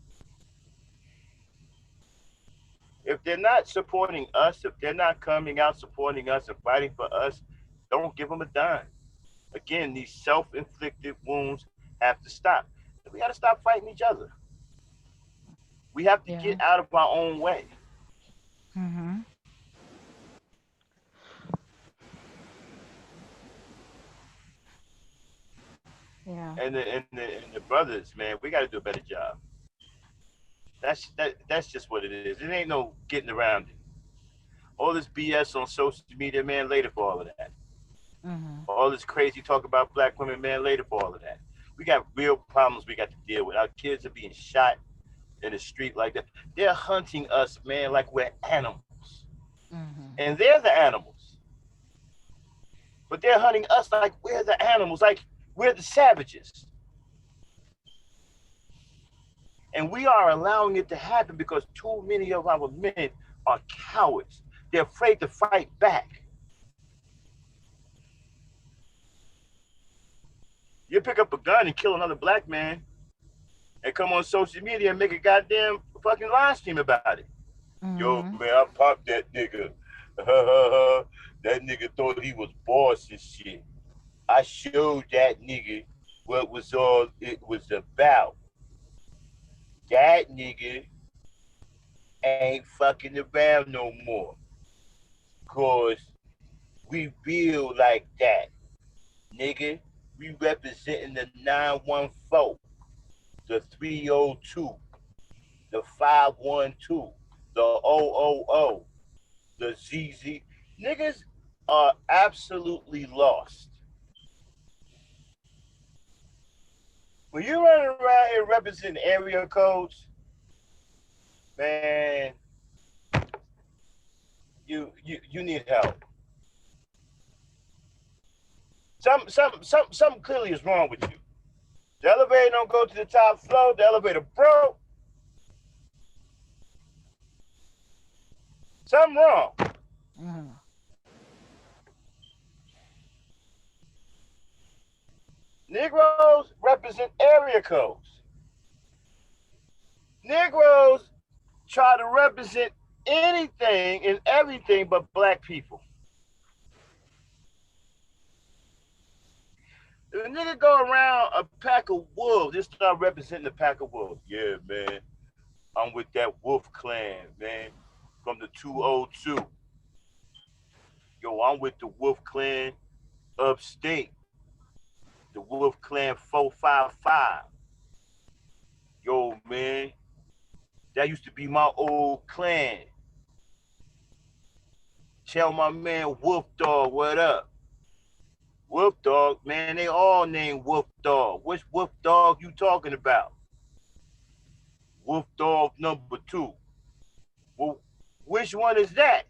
If they're not supporting us, if they're not coming out supporting us and fighting for us, don't give them a dime. Again, these self-inflicted wounds have to stop. We got to stop fighting each other. We have to
Yeah.
get out of our own way.
Mhm. Yeah.
And the brothers, man, we got to do a better job. That's just what it is. It ain't no getting around it. All this BS on social media, man, later for all of that.
Mhm.
All this crazy talk about black women, man, later for all of that. We got real problems we got to deal with. Our kids are being shot in the street like that. They're hunting us, man, like we're animals.
Mhm.
And they're the animals. But they're hunting us like we're the animals, like we're the savages. And we are allowing it to happen because too many of our men are cowards. They're afraid to fight back. You pick up a gun and kill another black man and come on social media and make a goddamn fucking live stream about it. Yo,
Mhm.
man, I popped that nigga. That nigga thought he was boss and shit. I showed that nigga what was all it was about. That nigga ain't fucking around no more. Cause we build like that, nigga. We representing the 914, the 302, the 512, the 000, the ZZ. Niggas are absolutely lost. When you running around here representing area codes, man, you need help. Something clearly is wrong with you. The elevator don't go to the top floor. The elevator broke. Something wrong.
Mhm.
Negroes represent area codes. Negroes try to represent anything and everything but black people. If a nigga go around a pack of wolves, they start representing the pack of wolves. Yeah, man. I'm with that wolf clan, man. From the 202. Yo, I'm with the wolf clan upstate. The wolf clan 455. Yo, man. That used to be my old clan. Tell my man Wolf Dog what up. Wolf Dog, man, they all named Wolf Dog. Which Wolf Dog you talking about? Wolf dog number two. Well, which one is that?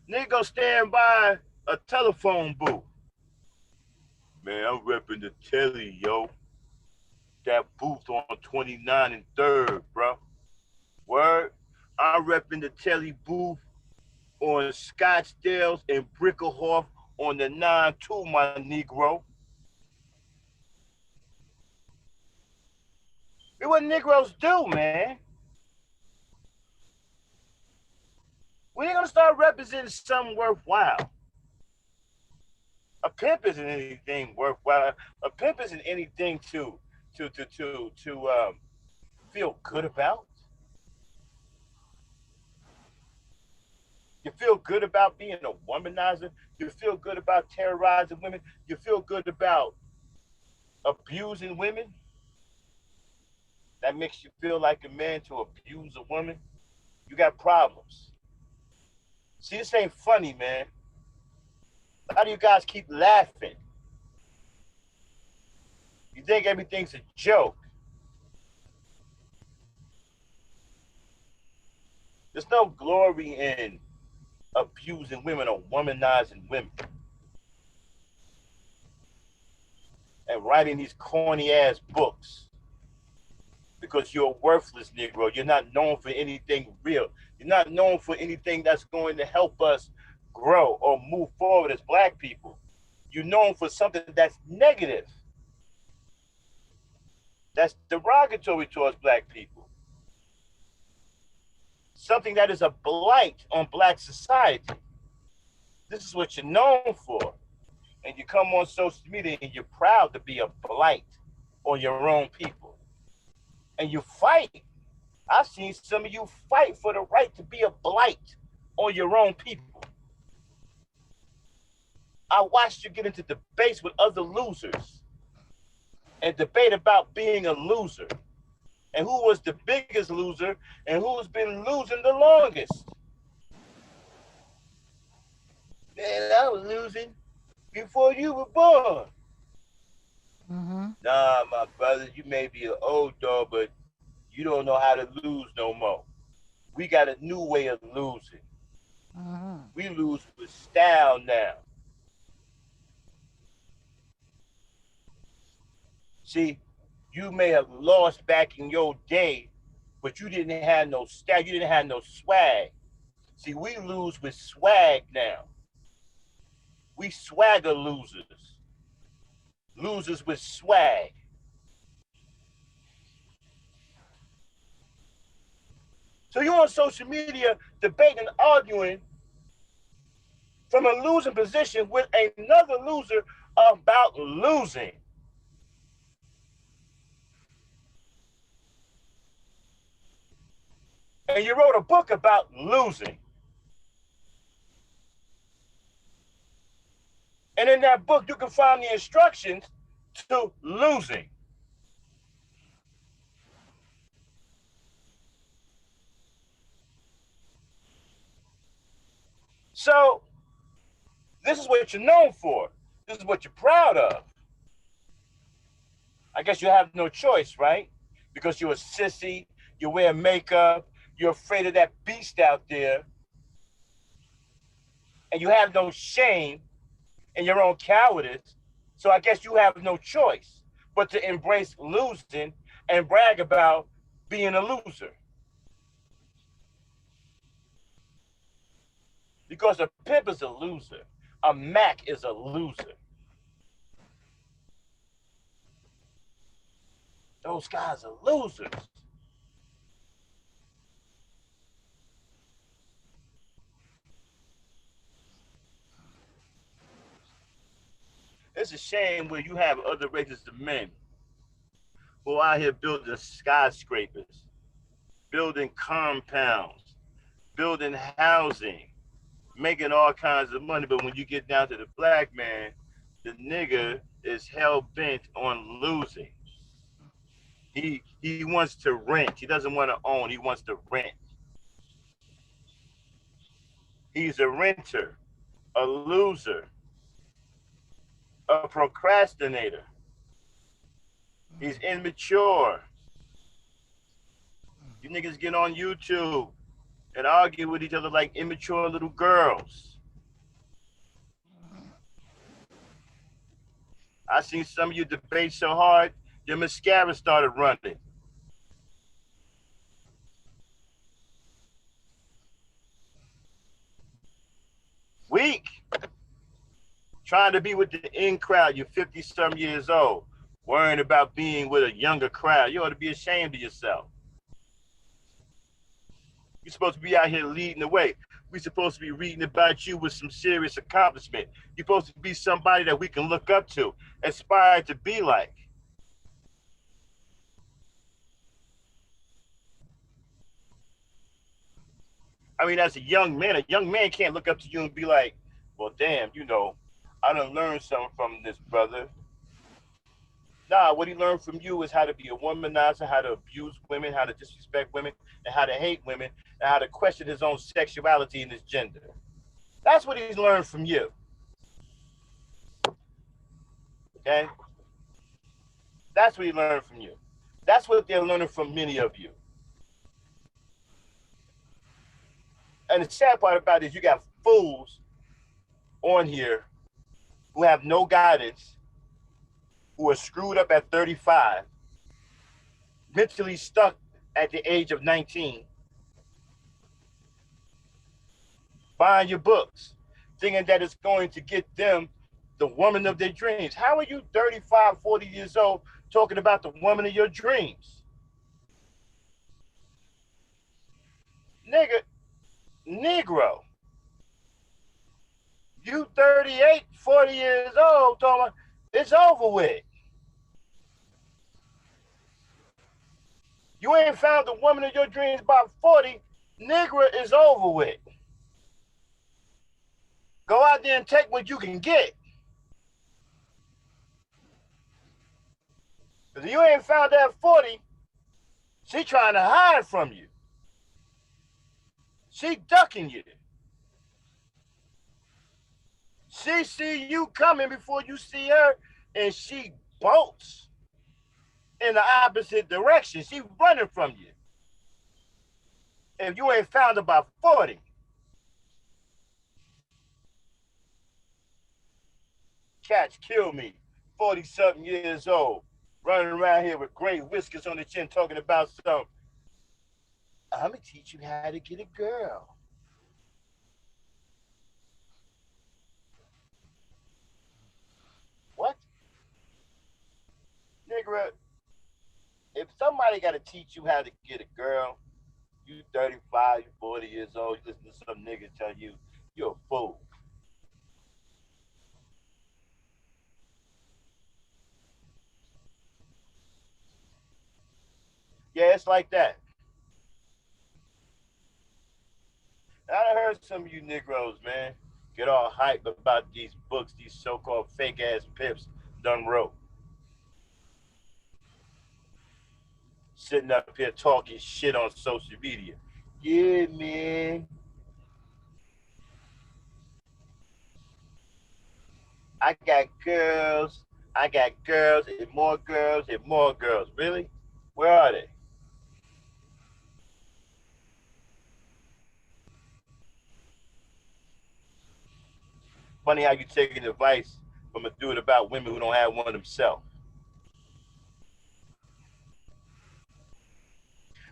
Nigga stand by a telephone booth. Man, I'm repping the telly, yo. That booth on 29 and 3rd, bro. Word? I'm repping the telly booth on Scottsdale and Brickerhoff on the 9-2, my Negro. It what Negroes do, man. We ain't gonna start representing something worthwhile. A pimp isn't anything worthwhile. A pimp isn't anything to feel good about. You feel good about being a womanizer. You feel good about terrorizing women. You feel good about abusing women. That makes you feel like a man to abuse a woman. You got problems. See, this ain't funny, man. A lot of you guys keep laughing. You think everything's a joke. There's no glory in abusing women or womanizing women and writing these corny ass books because you're a worthless Negro. You're not known for anything real. You're not known for anything that's going to help us grow or move forward as black people. You're known for something that's negative, that's derogatory towards black people, something that is a blight on black society. This is what you're known for. And you come on social media and you're proud to be a blight on your own people. And you fight. I've seen some of you fight for the right to be a blight on your own people. I watched you get into debates with other losers and debate about being a loser and who was the biggest loser and who's been losing the longest. Man, I was losing before you were born.
Mhm.
Nah, my brother, you may be an old dog, but you don't know how to lose no more. We got a new way of losing.
Mhm.
We lose with style now. See, you may have lost back in your day, but you didn't have no style. You didn't have no swag. See, we lose with swag now. We swagger losers. Losers with swag. So you on social media debating and arguing from a losing position with another loser about losing. And you wrote a book about losing. And in that book, you can find the instructions to losing. So this is what you're known for. This is what you're proud of. I guess you have no choice, right? Because you're a sissy, you wear makeup, you're afraid of that beast out there, and you have no shame in your own cowardice. So I guess you have no choice but to embrace losing and brag about being a loser. Because a pimp is a loser. A Mac is a loser. Those guys are losers. It's a shame where you have other races of men who are out here building skyscrapers, building compounds, building housing, making all kinds of money. But when you get down to the black man, the nigga is hell bent on losing. He wants to rent. He doesn't want to own. He wants to rent. He's a renter, a loser, a procrastinator. He's immature. You niggas get on YouTube and argue with each other like immature little girls. I seen some of you debate so hard, your mascara started running. Weak. Trying to be with the in crowd. You're 50 some years old. Worrying about being with a younger crowd. You ought to be ashamed of yourself. You're supposed to be out here leading the way. We're supposed to be reading about you with some serious accomplishment. You're supposed to be somebody that we can look up to, aspire to be like. I mean, as a young man can't look up to you and be like, well, damn, I done learned something from this brother. Nah, what he learned from you is how to be a womanizer, how to abuse women, how to disrespect women, and how to hate women, and how to question his own sexuality and his gender. That's what he's learned from you. Okay? That's what he learned from you. That's what they're learning from many of you. And the sad part about it is you got fools on here who have no guidance, who are screwed up at 35, mentally stuck at the age of 19, buying your books, thinking that it's going to get them the woman of their dreams. How are you 35, 40 years old talking about the woman of your dreams? Nigga, Negro, you 38, 40 years old, talking, it's over with. You ain't found the woman of your dreams by 40, Negro is over with. Go out there and take what you can get. Because you ain't found that 40, she trying to hide from you. She ducking you. She see you coming before you see her, and she bolts in the opposite direction. She running from you. If you ain't found her by 40. Cats kill me, 40-something years old, running around here with gray whiskers on the chin talking about some, I'm going to teach you how to get a girl. What? Nigga, if somebody got to teach you how to get a girl, you 35, you 40 years old, you listen to some nigga tell you, you're a fool. Yeah, it's like that. I heard some of you Negroes, man, get all hype about these books these so-called fake-ass pimps done wrote. Sitting up here talking shit on social media. Yeah, man. I got girls. I got girls and more girls and more girls. Really? Where are they? Funny how you taking advice from a dude about women who don't have one himself.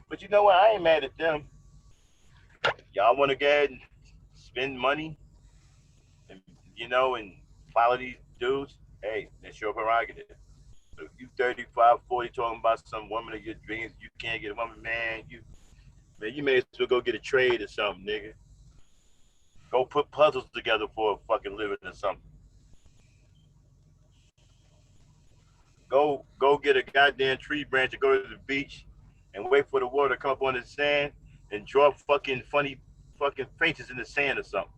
But you know what? I ain't mad at them. Y'all want to go ahead and spend money and and follow these dudes? Hey, that's your prerogative. So if you 35, 40 talking about some woman of your dreams, you can't get a woman, man, you may as well go get a trade or something, nigga. Go put puzzles together for a fucking living or something. Go get a goddamn tree branch and go to the beach and wait for the water to come up on the sand and draw fucking funny fucking faces in the sand or something.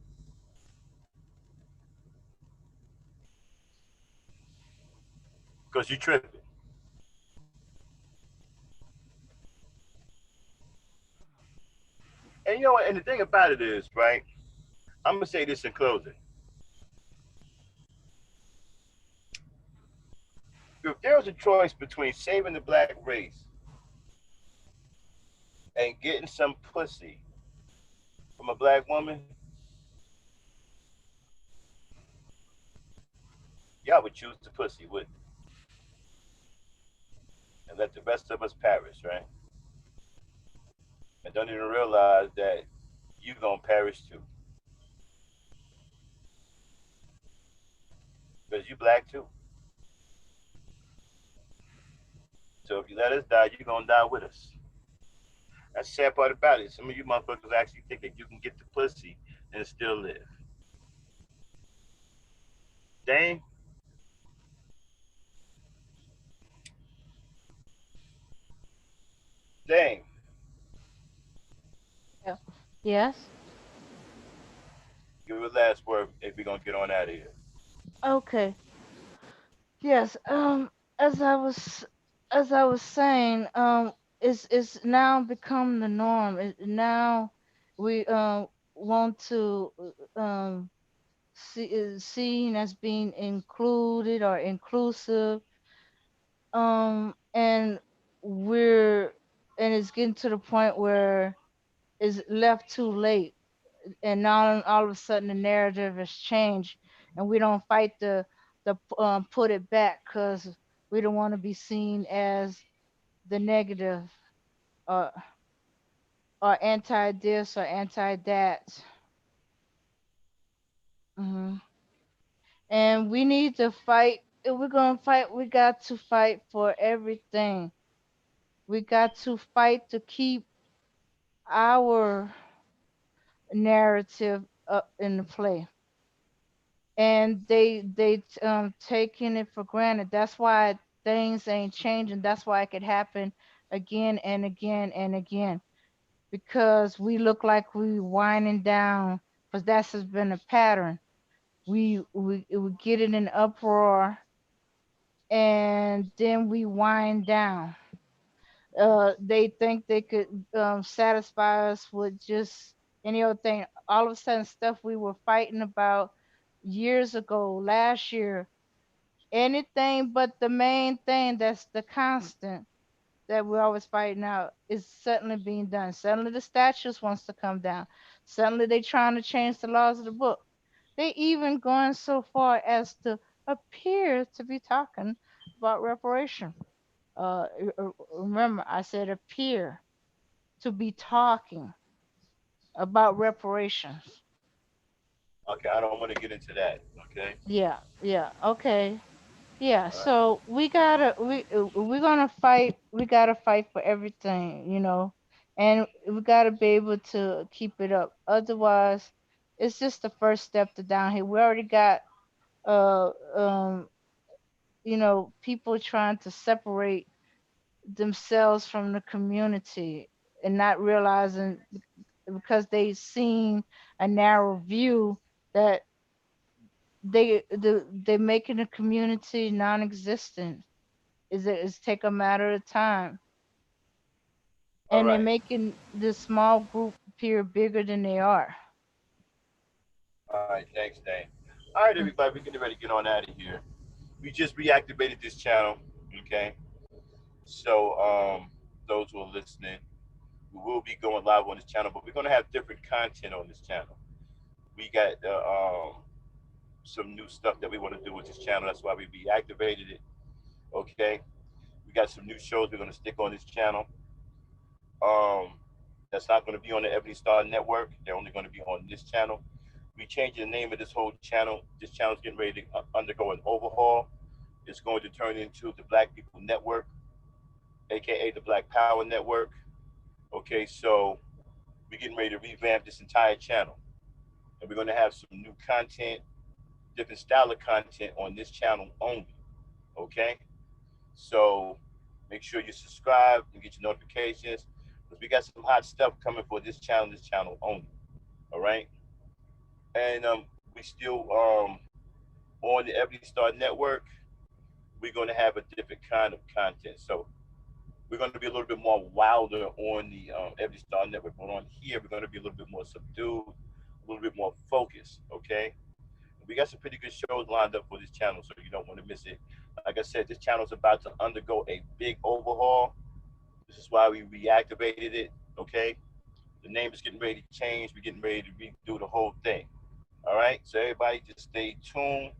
Because you tripping. And you know what? And the thing about it is, right? I'm gonna say this in closing. If there was a choice between saving the black race and getting some pussy from a black woman, y'all would choose the pussy, wouldn't you? And let the rest of us perish, right? And don't even realize that you gonna perish too, because you black too. So if you let us die, you gonna die with us. That's the sad part about it. Some of you motherfuckers actually think that you can get the pussy and still live. Dang, dang.
Yeah. Yes.
Give it a last word if we're gonna get on out of here.
Okay. Yes. As I was, as I was saying, it's now become the norm. Now we want to see is seen as being included or inclusive. And we're and it's getting to the point where it's left too late, and now all of a sudden the narrative has changed, and we don't fight the put it back because we don't want to be seen as the negative, or anti this or anti that. hmm And we need to fight. If we're gonna fight, we got to fight for everything. We got to fight to keep our narrative up in the play, and they taking it for granted. That's why things ain't changing. That's why it could happen again and again and again, because we look like we winding down, because that's has been a pattern. We get it in uproar, and then we wind down. They think they could satisfy us with just any old thing. All of a sudden, stuff we were fighting about years ago, last year, anything but the main thing that's the constant that we're always fighting out is suddenly being done. Suddenly the statutes wants to come down. Suddenly they trying to change the laws of the book. They even going so far as to appear to be talking about reparation. Remember, I said appear to be talking about reparations.
Okay, I don't want to get into that. Okay,
Yeah, yeah, okay. Yeah,
all right,
so we're gonna fight. We gotta fight for everything, and we gotta be able to keep it up. Otherwise, it's just the first step to downhill. We already got uh um people trying to separate themselves from the community and not realizing, because they seen a narrow view, that they're making the community non-existent. Is take a matter of time,
all
and they're
right,
making this small group appear bigger than they are.
all right. Thanks, Dane. All right,
Mm.
everybody, we're getting ready to get on out of here. We just reactivated this channel. Okay, so those who are listening, we will be going live on this channel, but we're gonna have different content on this channel. We got some new stuff that we want to do with this channel. That's why we reactivated it. Okay, we got some new shows we're gonna stick on this channel. Um, that's not going to be on the Ebony Star Network. They're only going to be on this channel. We changed the name of this whole channel. This channel is getting ready to undergo an overhaul. It's going to turn into the Black People Network, aka the Black Power Network. Okay, so we're getting ready to revamp this entire channel, and we're going to have some new content, different style of content on this channel only. Okay, so make sure you subscribe and get your notifications, because we got some hot stuff coming for this channel only. All right, and we still on the Ebony Star Network. We're going to have a different kind of content. So we're going to be a little bit more wilder on the Ebony Star Network, but on here we're going to be a little bit more subdued, a little bit more focused. Okay, we got some pretty good shows lined up for this channel, so you don't want to miss it. Like Like I said, this channel is about to undergo a big overhaul. This is why we reactivated it. Okay, the name is getting ready to change. We're getting ready to redo the whole thing. All right, so everybody just stay tuned.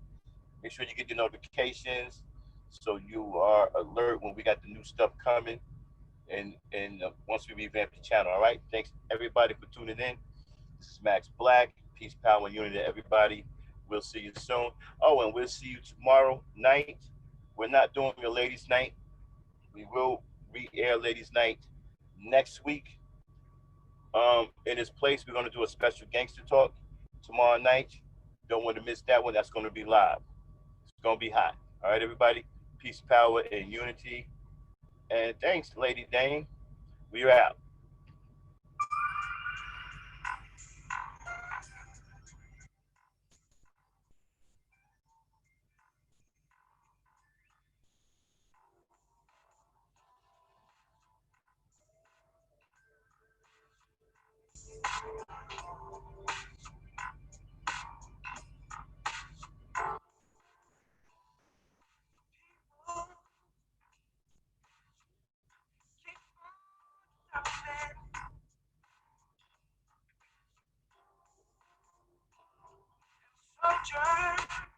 Make sure you get your notifications so you are alert when we got the new stuff coming. And once we revamp the channel, all right. Thanks everybody for tuning in. This is Max Black. Peace, power, and unity to everybody. We'll see you soon. Oh, and we'll see you tomorrow night. We're not doing a ladies' night. We will re-air ladies' night next week. In this place, we're gonna do a special gangster talk tomorrow night. Don't want to miss that one. That's gonna be live. It's gonna be hot. All right, everybody. Peace, power, and unity. And thanks, Lady Dane. We're out.
Soldier.